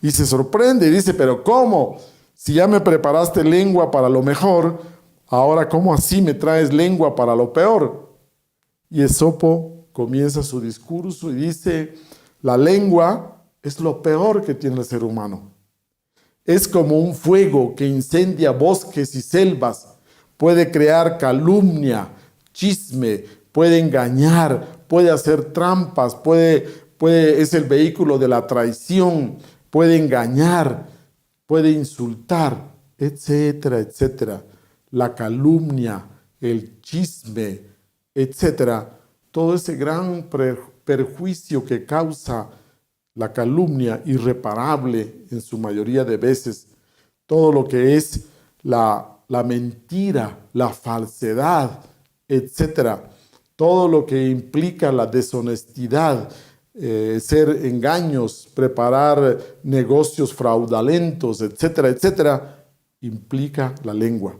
Y se sorprende y dice: pero ¿cómo? Si ya me preparaste lengua para lo mejor, ahora ¿cómo así me traes lengua para lo peor? Y Esopo comienza su discurso y dice: la lengua es lo peor que tiene el ser humano. Es como un fuego que incendia bosques y selvas. Puede crear calumnia, chisme, puede engañar, puede hacer trampas, es el vehículo de la traición, puede engañar, puede insultar, etcétera, etcétera. La calumnia, el chisme, etcétera. Todo ese gran perjuicio que causa la calumnia, irreparable en su mayoría de veces, todo lo que es la mentira, la falsedad, etcétera, todo lo que implica la deshonestidad, ser engaños, preparar negocios fraudulentos, etcétera, etcétera, implica la lengua.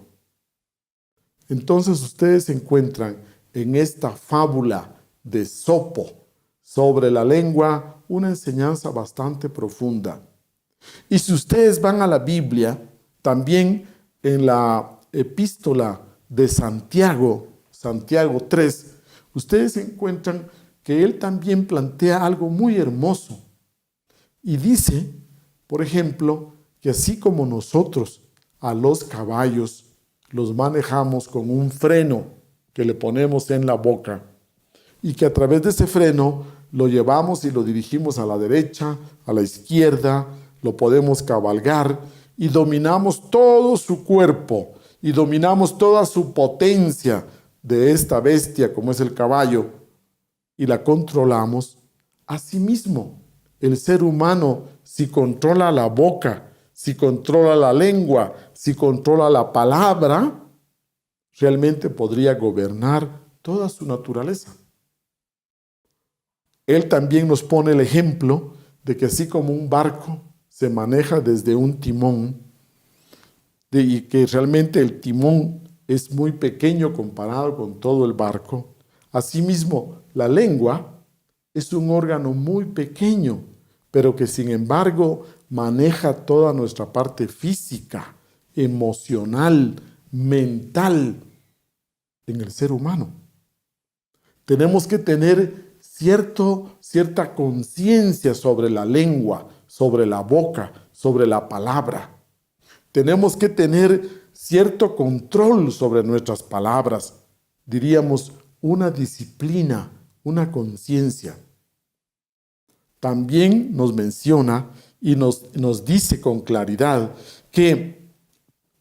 Entonces ustedes se encuentran en esta fábula de Esopo sobre la lengua una enseñanza bastante profunda. Y si ustedes van a la Biblia, también en la epístola de Santiago 3, ustedes encuentran que él también plantea algo muy hermoso. Y dice, por ejemplo, que así como nosotros a los caballos los manejamos con un freno que le ponemos en la boca, y que a través de ese freno lo llevamos y lo dirigimos a la derecha, a la izquierda, lo podemos cabalgar y dominamos todo su cuerpo y dominamos toda su potencia de esta bestia como es el caballo y la controlamos. Asimismo, el ser humano, si controla la boca, si controla la lengua, si controla la palabra, realmente podría gobernar toda su naturaleza. Él también nos pone el ejemplo de que así como un barco se maneja desde un timón, y que realmente el timón es muy pequeño comparado con todo el barco, asimismo la lengua es un órgano muy pequeño, pero que sin embargo maneja toda nuestra parte física, emocional, mental en el ser humano. Tenemos que tener cierta conciencia sobre la lengua, sobre la boca, sobre la palabra. Tenemos que tener cierto control sobre nuestras palabras, diríamos una disciplina, una conciencia. También nos menciona y nos dice con claridad que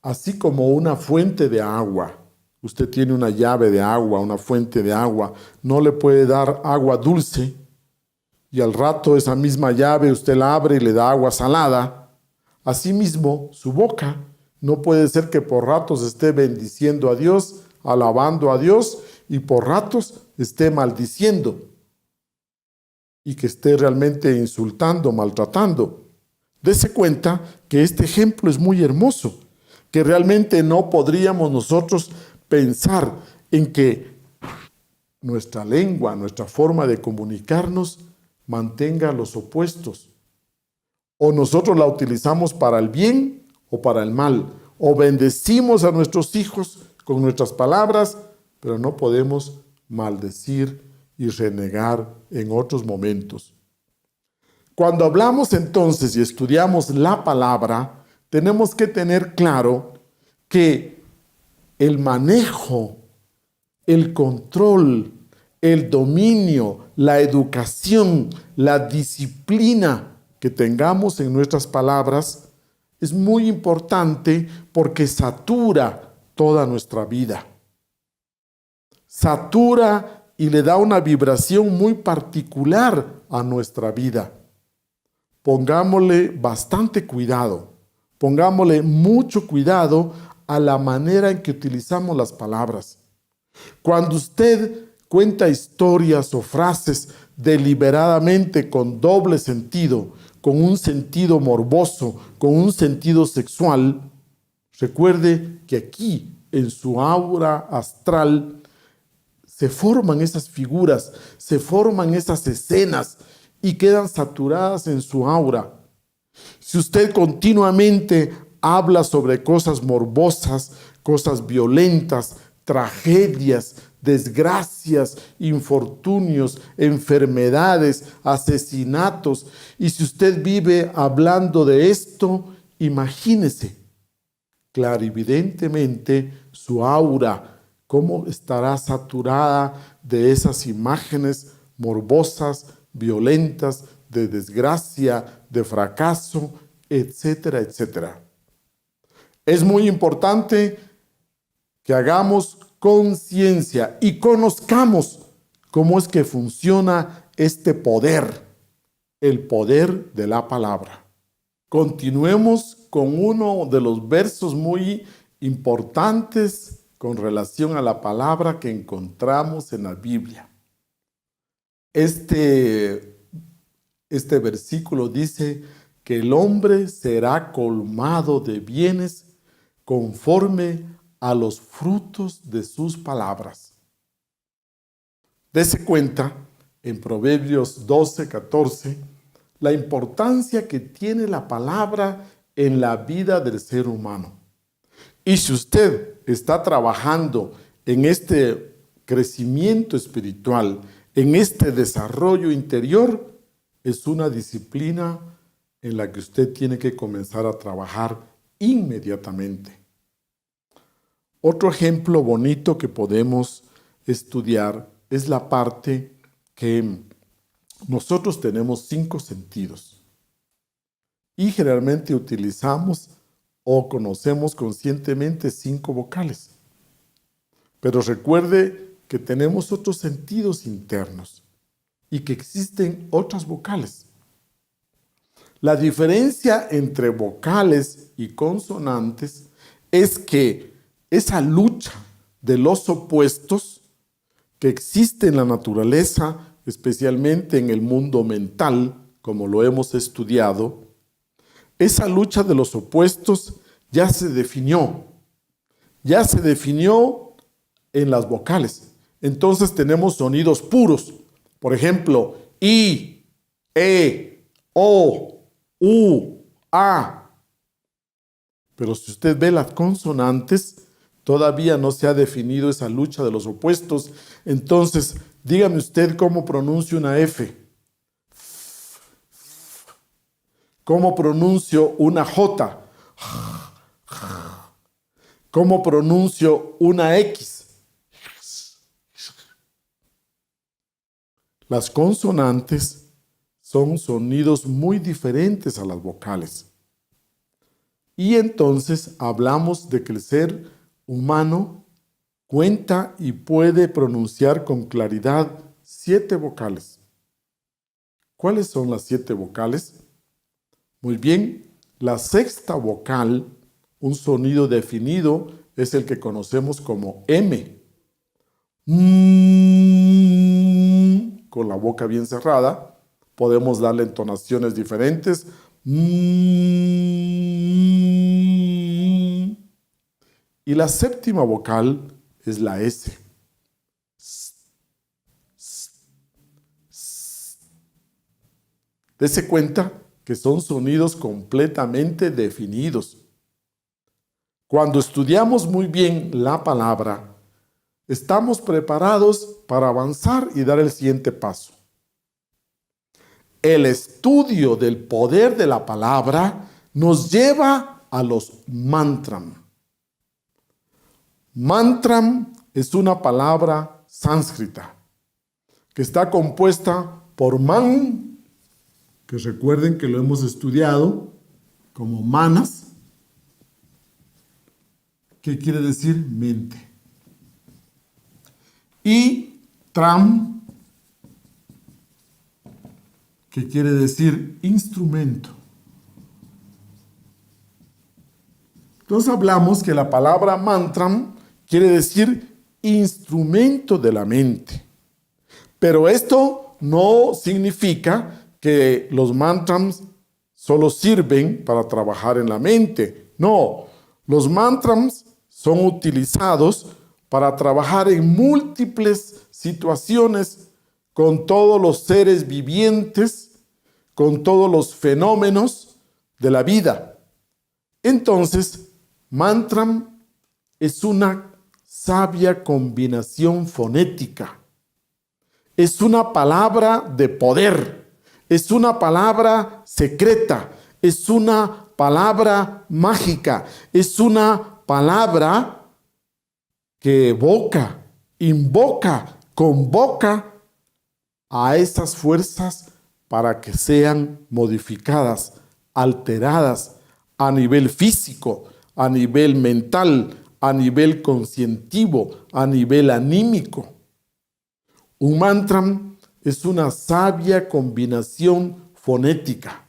así como una fuente de agua, usted tiene una llave de agua, una fuente de agua, no le puede dar agua dulce y al rato esa misma llave usted la abre y le da agua salada. Asimismo, su boca no puede ser que por ratos esté bendiciendo a Dios, alabando a Dios y por ratos esté maldiciendo y que esté realmente insultando, maltratando. Dese cuenta que este ejemplo es muy hermoso, que realmente no podríamos nosotros pensar en que nuestra lengua, nuestra forma de comunicarnos, mantenga los opuestos. O nosotros la utilizamos para el bien o para el mal. O bendecimos a nuestros hijos con nuestras palabras, pero no podemos maldecir y renegar en otros momentos. Cuando hablamos entonces y estudiamos la palabra, tenemos que tener claro que el manejo, el control, el dominio, la educación, la disciplina que tengamos en nuestras palabras es muy importante porque satura toda nuestra vida. Satura y le da una vibración muy particular a nuestra vida. Pongámosle bastante cuidado, pongámosle mucho cuidado a la manera en que utilizamos las palabras. Cuando usted cuenta historias o frases deliberadamente con doble sentido, con un sentido morboso, con un sentido sexual, recuerde que aquí, en su aura astral, se forman esas figuras, se forman esas escenas y quedan saturadas en su aura. Si usted continuamente habla sobre cosas morbosas, cosas violentas, tragedias, desgracias, infortunios, enfermedades, asesinatos, y si usted vive hablando de esto, imagínese clarividentemente su aura, cómo estará saturada de esas imágenes morbosas, violentas, de desgracia, de fracaso, etcétera, etcétera. Es muy importante que hagamos conciencia y conozcamos cómo es que funciona este poder, el poder de la palabra. Continuemos con uno de los versos muy importantes con relación a la palabra que encontramos en la Biblia. Este versículo dice que el hombre será colmado de bienes conforme a los frutos de sus palabras. Dese cuenta en Proverbios 12:14 la importancia que tiene la palabra en la vida del ser humano. Y si usted está trabajando en este crecimiento espiritual, en este desarrollo interior, es una disciplina en la que usted tiene que comenzar a trabajar inmediatamente. Otro ejemplo bonito que podemos estudiar es la parte que nosotros tenemos 5 sentidos y generalmente utilizamos o conocemos conscientemente 5 vocales. Pero recuerde que tenemos otros sentidos internos y que existen otras vocales. La diferencia entre vocales y consonantes es que esa lucha de los opuestos que existe en la naturaleza, especialmente en el mundo mental, como lo hemos estudiado, esa lucha de los opuestos ya se definió en las vocales. Entonces tenemos sonidos puros, por ejemplo, I, E, O, U, A. Pero si usted ve las consonantes, todavía no se ha definido esa lucha de los opuestos. Entonces, dígame usted cómo pronuncio una F. ¿Cómo pronuncio una J? ¿Cómo pronuncio una X? Las consonantes son sonidos muy diferentes a las vocales. Y entonces hablamos de que el ser humano cuenta y puede pronunciar con claridad 7 vocales. ¿Cuáles son las 7 vocales? Muy bien, la sexta vocal, un sonido definido, es el que conocemos como M. Con la boca bien cerrada, podemos darle entonaciones diferentes. Mm. Y la séptima vocal es la S. Dese cuenta que son sonidos completamente definidos. Cuando estudiamos muy bien la palabra, estamos preparados para avanzar y dar el siguiente paso. El estudio del poder de la palabra nos lleva a los mantram. Mantram es una palabra sánscrita que está compuesta por man, que recuerden que lo hemos estudiado como manas, que quiere decir mente, y tram, que quiere decir instrumento. Entonces hablamos que la palabra mantram quiere decir instrumento de la mente. Pero esto no significa que los mantrams solo sirven para trabajar en la mente. No, los mantrams son utilizados para trabajar en múltiples situaciones con todos los seres vivientes, con todos los fenómenos de la vida. Entonces, mantram es una sabia combinación fonética. Es una palabra de poder, es una palabra secreta, es una palabra mágica, es una palabra que evoca, invoca, convoca a esas fuerzas para que sean modificadas, alteradas a nivel físico, a nivel mental, a nivel conscientivo, a nivel anímico. Un mantram es una sabia combinación fonética,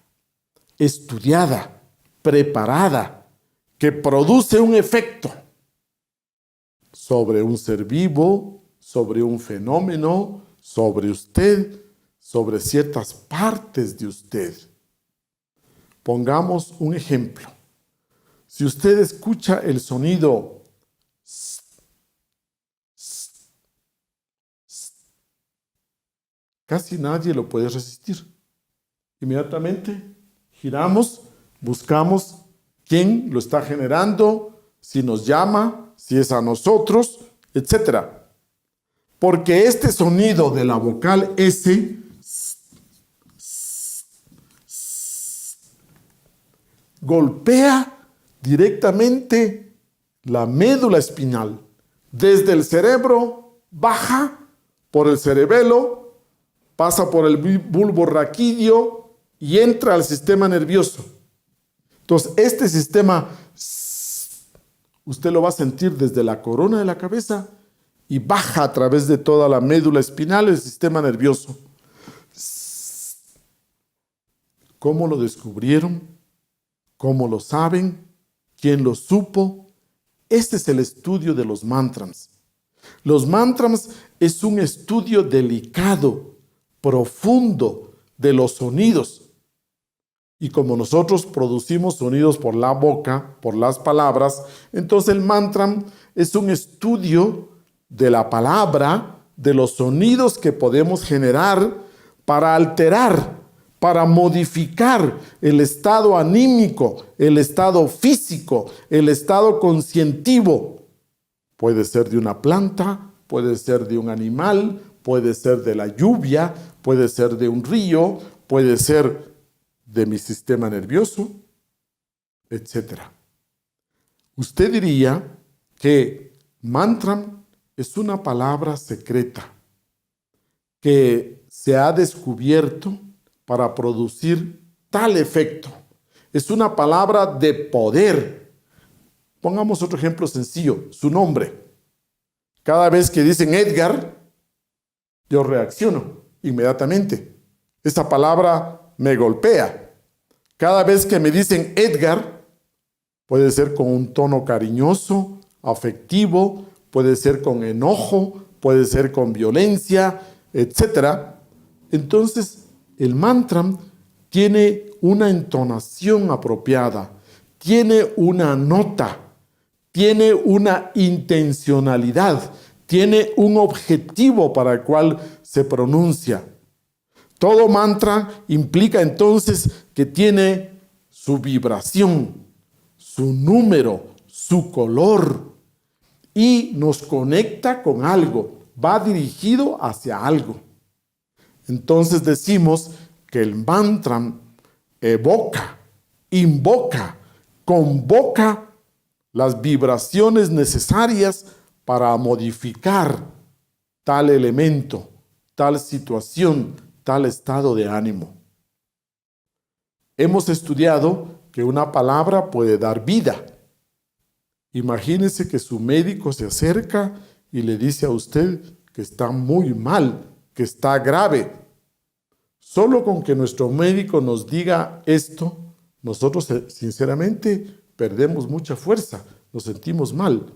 estudiada, preparada, que produce un efecto sobre un ser vivo, sobre un fenómeno, sobre usted, sobre ciertas partes de usted. Pongamos un ejemplo. Si usted escucha el sonido s, s, s, casi nadie lo puede resistir. Inmediatamente giramos, buscamos quién lo está generando, si nos llama, si es a nosotros, etc. Porque este sonido de la vocal S golpea directamente la médula espinal. Desde el cerebro baja por el cerebelo, pasa por el bulbo raquídeo y entra al sistema nervioso. Entonces, este sistema, usted lo va a sentir desde la corona de la cabeza y baja a través de toda la médula espinal, el sistema nervioso. ¿Cómo lo descubrieron? ¿Cómo lo saben? ¿Quién lo supo? Este es el estudio de los mantrams. Los mantrams es un estudio delicado, profundo de los sonidos. Y como nosotros producimos sonidos por la boca, por las palabras, entonces el mantram es un estudio de la palabra, de los sonidos que podemos generar para alterar, para modificar el estado anímico, el estado físico, el estado conscientivo. Puede ser de una planta, puede ser de un animal, puede ser de la lluvia, puede ser de un río, puede ser de mi sistema nervioso, etc. Usted diría que mantram es una palabra secreta que se ha descubierto para producir tal efecto. Es una palabra de poder. Pongamos otro ejemplo sencillo, su nombre. Cada vez que dicen Edgar, yo reacciono inmediatamente. Esa palabra me golpea. Cada vez que me dicen Edgar, puede ser con un tono cariñoso, afectivo, puede ser con enojo, puede ser con violencia, etc. Entonces, el mantram tiene una entonación apropiada, tiene una nota, tiene una intencionalidad, tiene un objetivo para el cual se pronuncia. Todo mantra implica entonces que tiene su vibración, su número, su color y nos conecta con algo, va dirigido hacia algo. Entonces decimos que el mantra evoca, invoca, convoca las vibraciones necesarias para modificar tal elemento, tal situación, tal estado de ánimo. Hemos estudiado que una palabra puede dar vida. Imagínese que su médico se acerca y le dice a usted que está muy mal, que está grave. Solo con que nuestro médico nos diga esto, nosotros sinceramente perdemos mucha fuerza, nos sentimos mal.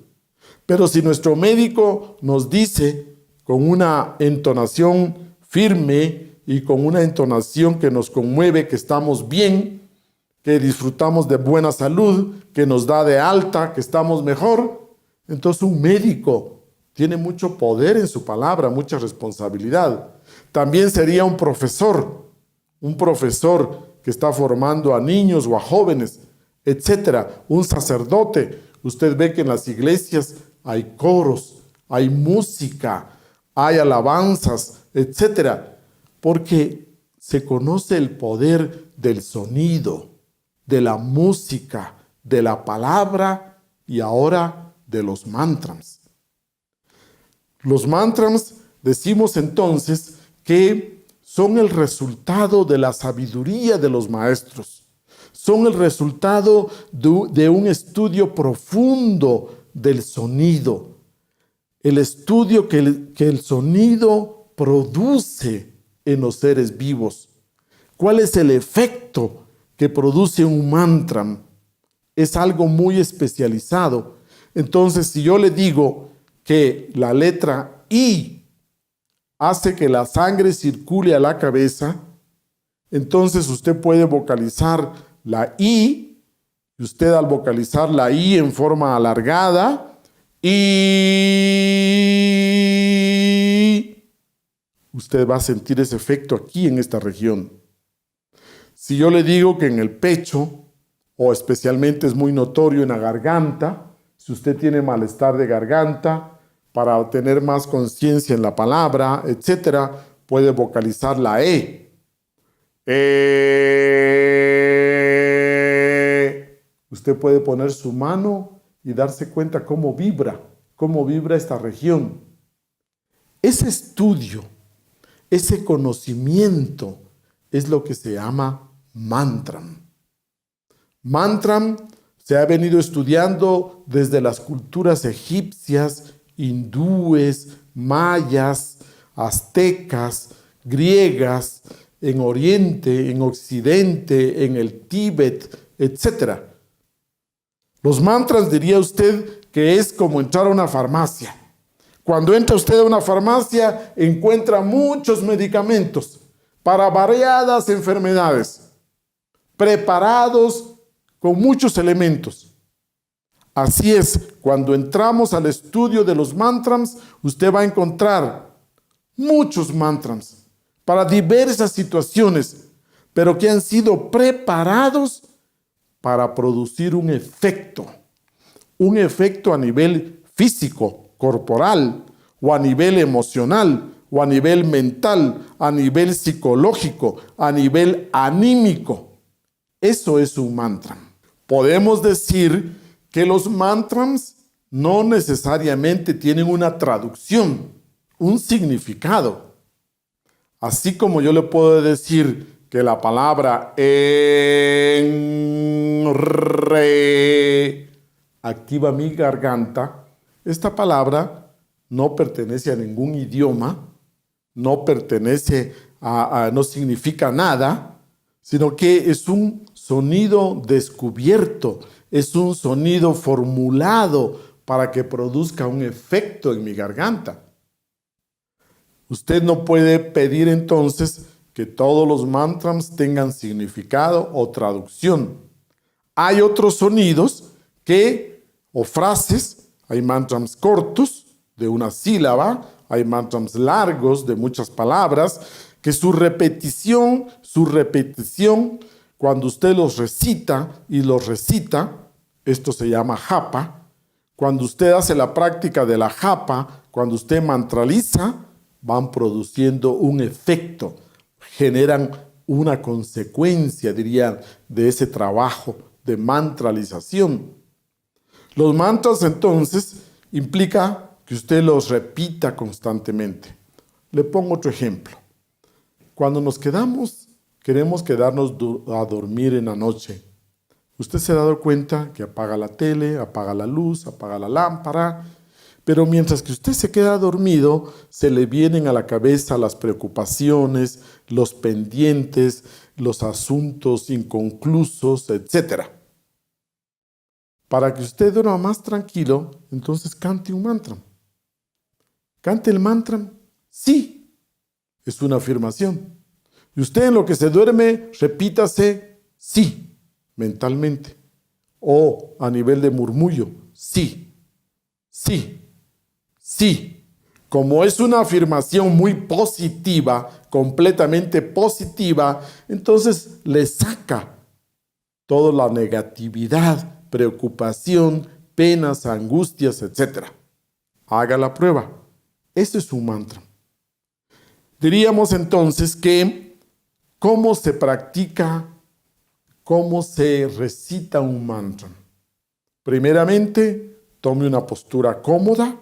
Pero si nuestro médico nos dice con una entonación firme y con una entonación que nos conmueve, que estamos bien, que disfrutamos de buena salud, que nos da de alta, que estamos mejor, entonces un médico tiene mucho poder en su palabra, mucha responsabilidad. También sería un profesor que está formando a niños o a jóvenes, etcétera. Un sacerdote. Usted ve que en las iglesias hay coros, hay música, hay alabanzas, etcétera, porque se conoce el poder del sonido, de la música, de la palabra y ahora de los mantras. Los mantras decimos entonces que son el resultado de la sabiduría de los maestros, son el resultado de un estudio profundo del sonido, el estudio que el sonido produce en los seres vivos. ¿Cuál es el efecto que produce un mantra? Es algo muy especializado. Entonces, si yo le digo que la letra I hace que la sangre circule a la cabeza, entonces usted puede vocalizar la I, y usted al vocalizar la I en forma alargada, y usted va a sentir ese efecto aquí en esta región. Si yo le digo que en el pecho, o especialmente es muy notorio en la garganta, si usted tiene malestar de garganta, para tener más conciencia en la palabra, etcétera, puede vocalizar la E. Usted puede poner su mano y darse cuenta cómo vibra esta región. Ese estudio, ese conocimiento es lo que se llama mantra. Mantra se ha venido estudiando desde las culturas egipcias, hindúes, mayas, aztecas, griegas, en Oriente, en Occidente, en el Tíbet, etc. Los mantras, diría usted, que es como entrar a una farmacia. Cuando entra usted a una farmacia, encuentra muchos medicamentos para variadas enfermedades, preparados con muchos elementos. Así es, cuando entramos al estudio de los mantras, usted va a encontrar muchos mantras para diversas situaciones, pero que han sido preparados para producir un efecto a nivel físico, corporal, o a nivel emocional, o a nivel mental, a nivel psicológico, a nivel anímico. Eso es un mantra. Podemos decir que los mantras no necesariamente tienen una traducción, un significado. Así como yo le puedo decir que la palabra re activa mi garganta, esta palabra no pertenece a ningún idioma, no pertenece no significa nada, sino que es un sonido descubierto, es un sonido formulado para que produzca un efecto en mi garganta. Usted no puede pedir entonces que todos los mantras tengan significado o traducción. Hay otros sonidos o frases, hay mantras cortos de una sílaba, hay mantras largos de muchas palabras, que su repetición, cuando usted los recita, esto se llama japa. Cuando usted hace la práctica de la japa, cuando usted mantraliza, van produciendo un efecto, generan una consecuencia, diría, de ese trabajo de mantralización. Los mantras, entonces, implica que usted los repita constantemente. Le pongo otro ejemplo. Cuando queremos quedarnos a dormir en la noche. Usted se ha dado cuenta que apaga la tele, apaga la luz, apaga la lámpara, pero mientras que usted se queda dormido, se le vienen a la cabeza las preocupaciones, los pendientes, los asuntos inconclusos, etc. Para que usted duerma más tranquilo, entonces cante un mantra. ¿Cante el mantra? Sí, es una afirmación. Y usted en lo que se duerme, repítase sí, mentalmente. O a nivel de murmullo, sí, sí, sí. Como es una afirmación muy positiva, completamente positiva, entonces le saca toda la negatividad, preocupación, penas, angustias, etc. Haga la prueba. Ese es un mantra. Diríamos entonces que ¿cómo se practica, cómo se recita un mantra? Primeramente, tome una postura cómoda,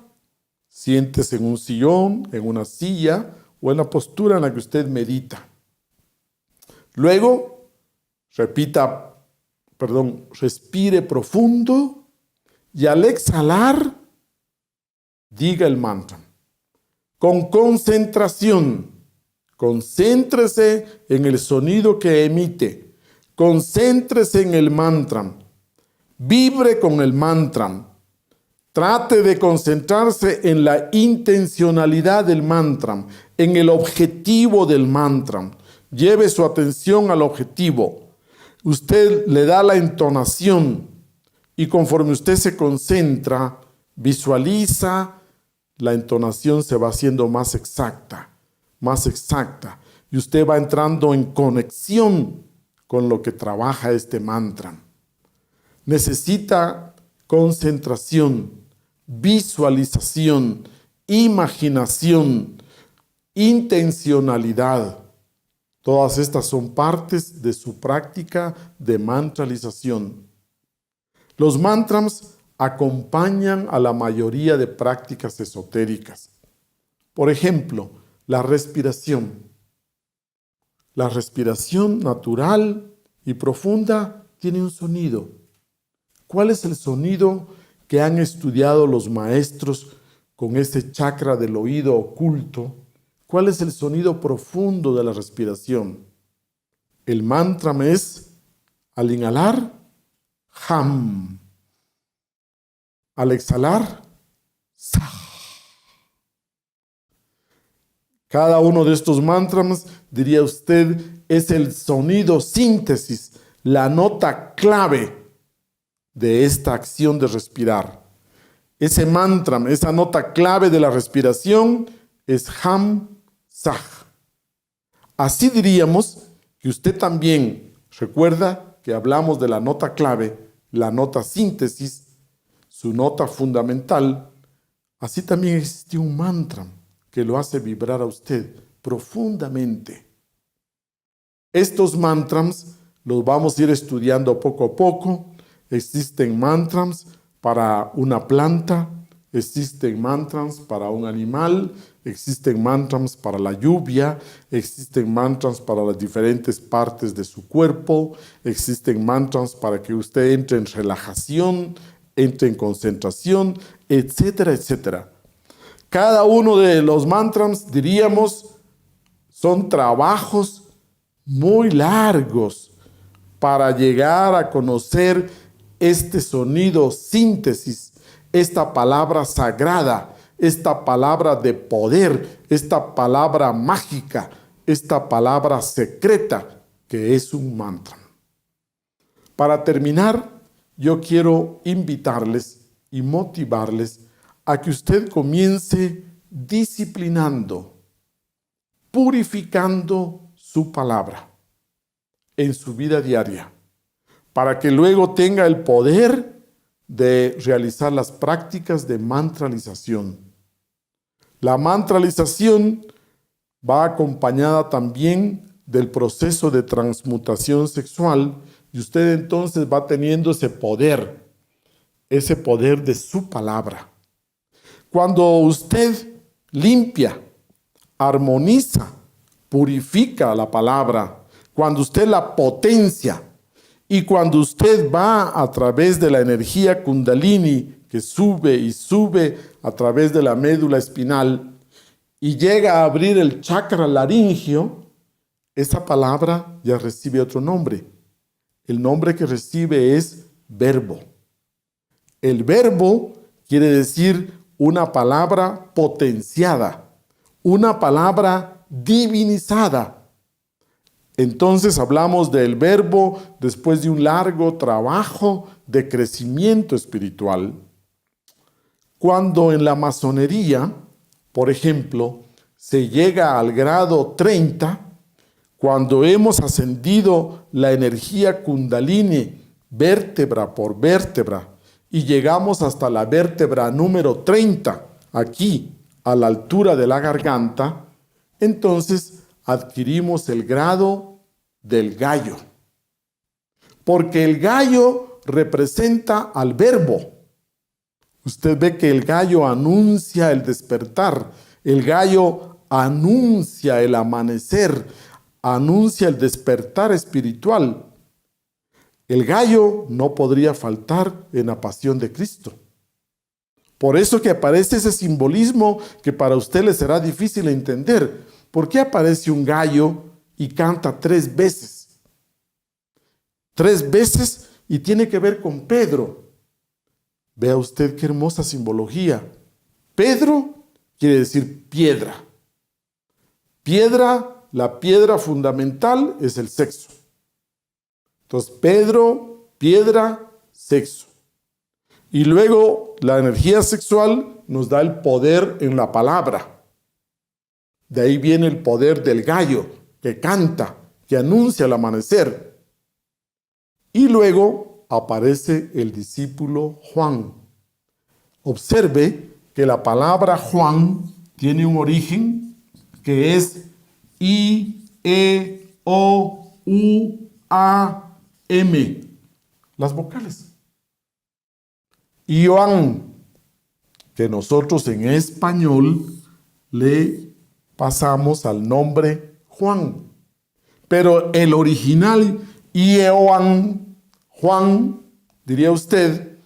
siéntese en un sillón, en una silla o en la postura en la que usted medita. Luego, respire profundo y al exhalar, diga el mantra. Con concentración, concéntrese en el sonido que emite, concéntrese en el mantra, vibre con el mantra, trate de concentrarse en la intencionalidad del mantra, en el objetivo del mantra, lleve su atención al objetivo, usted le da la entonación y conforme usted se concentra, visualiza, la entonación se va haciendo más exacta, y usted va entrando en conexión con lo que trabaja este mantra. Necesita concentración, visualización, imaginación, intencionalidad. Todas estas son partes de su práctica de mantralización. Los mantras acompañan a la mayoría de prácticas esotéricas. Por ejemplo, la respiración. La respiración natural y profunda tiene un sonido. ¿Cuál es el sonido que han estudiado los maestros con ese chakra del oído oculto? ¿Cuál es el sonido profundo de la respiración? El mantra es, al inhalar, Ham. Al exhalar, Sah. Cada uno de estos mantras, diría usted, es el sonido síntesis, la nota clave de esta acción de respirar. Ese mantra, esa nota clave de la respiración es Ham, Sah. Así diríamos que usted también recuerda que hablamos de la nota clave, la nota síntesis, su nota fundamental. Así también existe un mantra que lo hace vibrar a usted profundamente. Estos mantras los vamos a ir estudiando poco a poco. Existen mantras para una planta, existen mantras para un animal, existen mantras para la lluvia, existen mantras para las diferentes partes de su cuerpo, existen mantras para que usted entre en relajación, entre en concentración, etcétera, etcétera. Cada uno de los mantras, diríamos, son trabajos muy largos para llegar a conocer este sonido síntesis, esta palabra sagrada, esta palabra de poder, esta palabra mágica, esta palabra secreta que es un mantra. Para terminar, yo quiero invitarles y motivarles a que usted comience disciplinando, purificando su palabra en su vida diaria, para que luego tenga el poder de realizar las prácticas de mantralización. La mantralización va acompañada también del proceso de transmutación sexual y usted entonces va teniendo ese poder de su palabra. Cuando usted limpia, armoniza, purifica la palabra, cuando usted la potencia y cuando usted va a través de la energía Kundalini que sube y sube a través de la médula espinal y llega a abrir el chakra laríngeo, esa palabra ya recibe otro nombre. El nombre que recibe es verbo. El verbo quiere decir una palabra potenciada, una palabra divinizada. Entonces hablamos del verbo después de un largo trabajo de crecimiento espiritual. Cuando en la masonería, por ejemplo, se llega al grado 30, cuando hemos ascendido la energía Kundalini vértebra por vértebra y llegamos hasta la vértebra número 30, aquí a la altura de la garganta, entonces adquirimos el grado del gallo. Porque el gallo representa al verbo. Usted ve que el gallo anuncia el despertar, el gallo anuncia el amanecer, anuncia el despertar espiritual. El gallo no podría faltar en la pasión de Cristo. Por eso que aparece ese simbolismo que para usted le será difícil entender. ¿Por qué aparece un gallo y canta 3 veces? 3 veces y tiene que ver con Pedro. Vea usted qué hermosa simbología. Pedro quiere decir piedra. Piedra, la piedra fundamental es el sexo. Entonces, Pedro, piedra, sexo. Y luego la energía sexual nos da el poder en la palabra. De ahí viene el poder del gallo, que canta, que anuncia el amanecer. Y luego aparece el discípulo Juan. Observe que la palabra Juan tiene un origen que es I-E-O-U-A-M. Las vocales. Ioan, que nosotros en español le pasamos al nombre Juan. Pero el original Ioan, Juan, diría usted,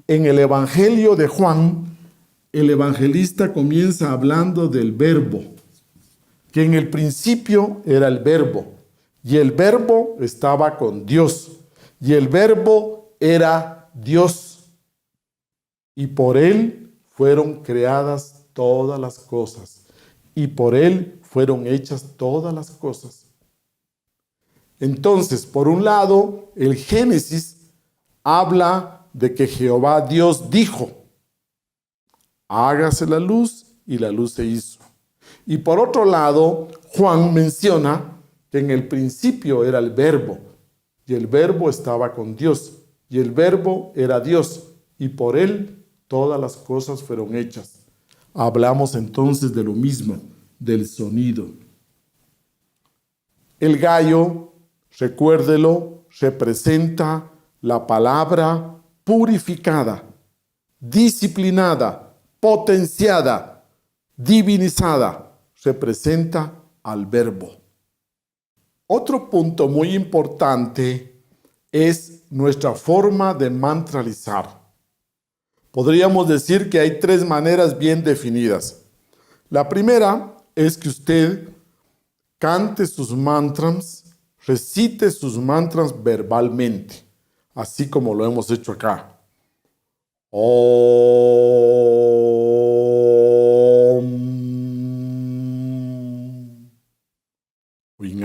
en el Evangelio de Juan, el evangelista comienza hablando del verbo, que en el principio era el verbo, y el verbo estaba con Dios, y el verbo era Dios, y por él fueron creadas todas las cosas, y por él fueron hechas todas las cosas. Entonces, por un lado, el Génesis habla de que Jehová Dios dijo, hágase la luz, y la luz se hizo. Y por otro lado, Juan menciona que en el principio era el verbo, y el verbo estaba con Dios, y el verbo era Dios, y por él todas las cosas fueron hechas. Hablamos entonces de lo mismo, del sonido. El gallo, recuérdelo, representa la palabra purificada, disciplinada, potenciada, divinizada, representa al verbo. Otro punto muy importante es nuestra forma de mantralizar. Podríamos decir que hay 3 maneras bien definidas. La primera es que usted cante sus mantras, recite sus mantras verbalmente, así como lo hemos hecho acá.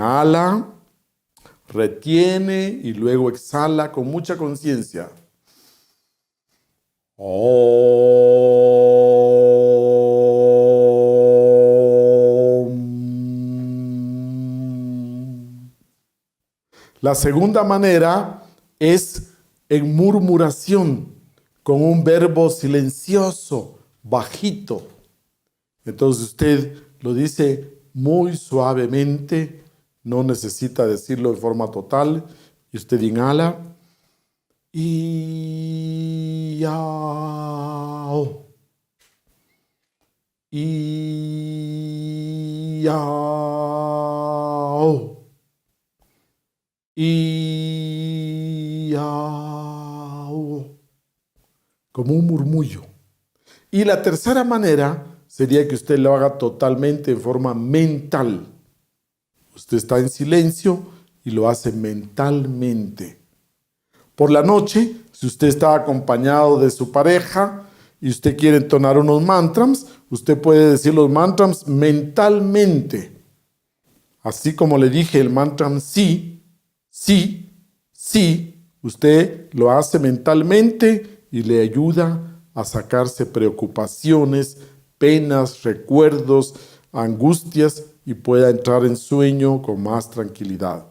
Inhala, retiene y luego exhala con mucha conciencia. La segunda manera es en murmuración, con un verbo silencioso, bajito. Entonces usted lo dice muy suavemente, no necesita decirlo de forma total, y usted inhala y yao, y yao, y yao, como un murmullo. Y la tercera manera sería que usted lo haga totalmente en forma mental. Usted está en silencio y lo hace mentalmente. Por la noche, si usted está acompañado de su pareja y usted quiere entonar unos mantras, usted puede decir los mantras mentalmente. Así como le dije el mantra sí, sí, sí, usted lo hace mentalmente y le ayuda a sacarse preocupaciones, penas, recuerdos, angustias y pueda entrar en sueño con más tranquilidad.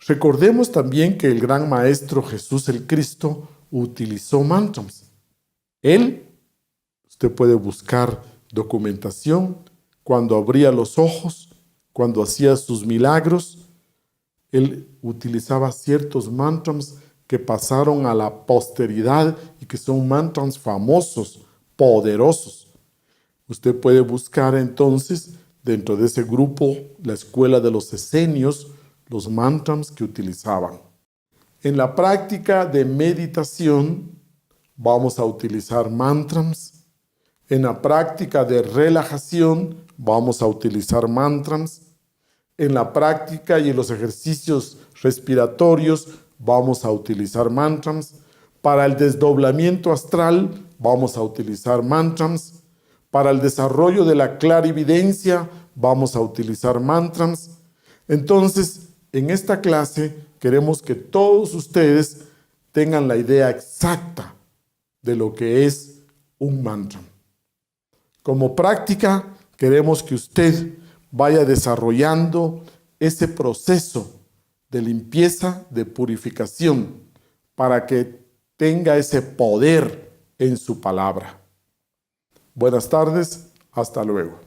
Recordemos también que el gran maestro Jesús el Cristo utilizó mantras. Él, usted puede buscar documentación, cuando abría los ojos, cuando hacía sus milagros, él utilizaba ciertos mantras que pasaron a la posteridad y que son mantras famosos, poderosos. Usted puede buscar entonces dentro de ese grupo, la escuela de los esenios, los mantras que utilizaban. En la práctica de meditación vamos a utilizar mantras. En la práctica de relajación vamos a utilizar mantras. En la práctica y en los ejercicios respiratorios vamos a utilizar mantras. Para el desdoblamiento astral vamos a utilizar mantras. Para el desarrollo de la clarividencia vamos a utilizar mantras. Entonces, en esta clase queremos que todos ustedes tengan la idea exacta de lo que es un mantra. Como práctica, queremos que usted vaya desarrollando ese proceso de limpieza, de purificación, para que tenga ese poder en su palabra. Buenas tardes, hasta luego.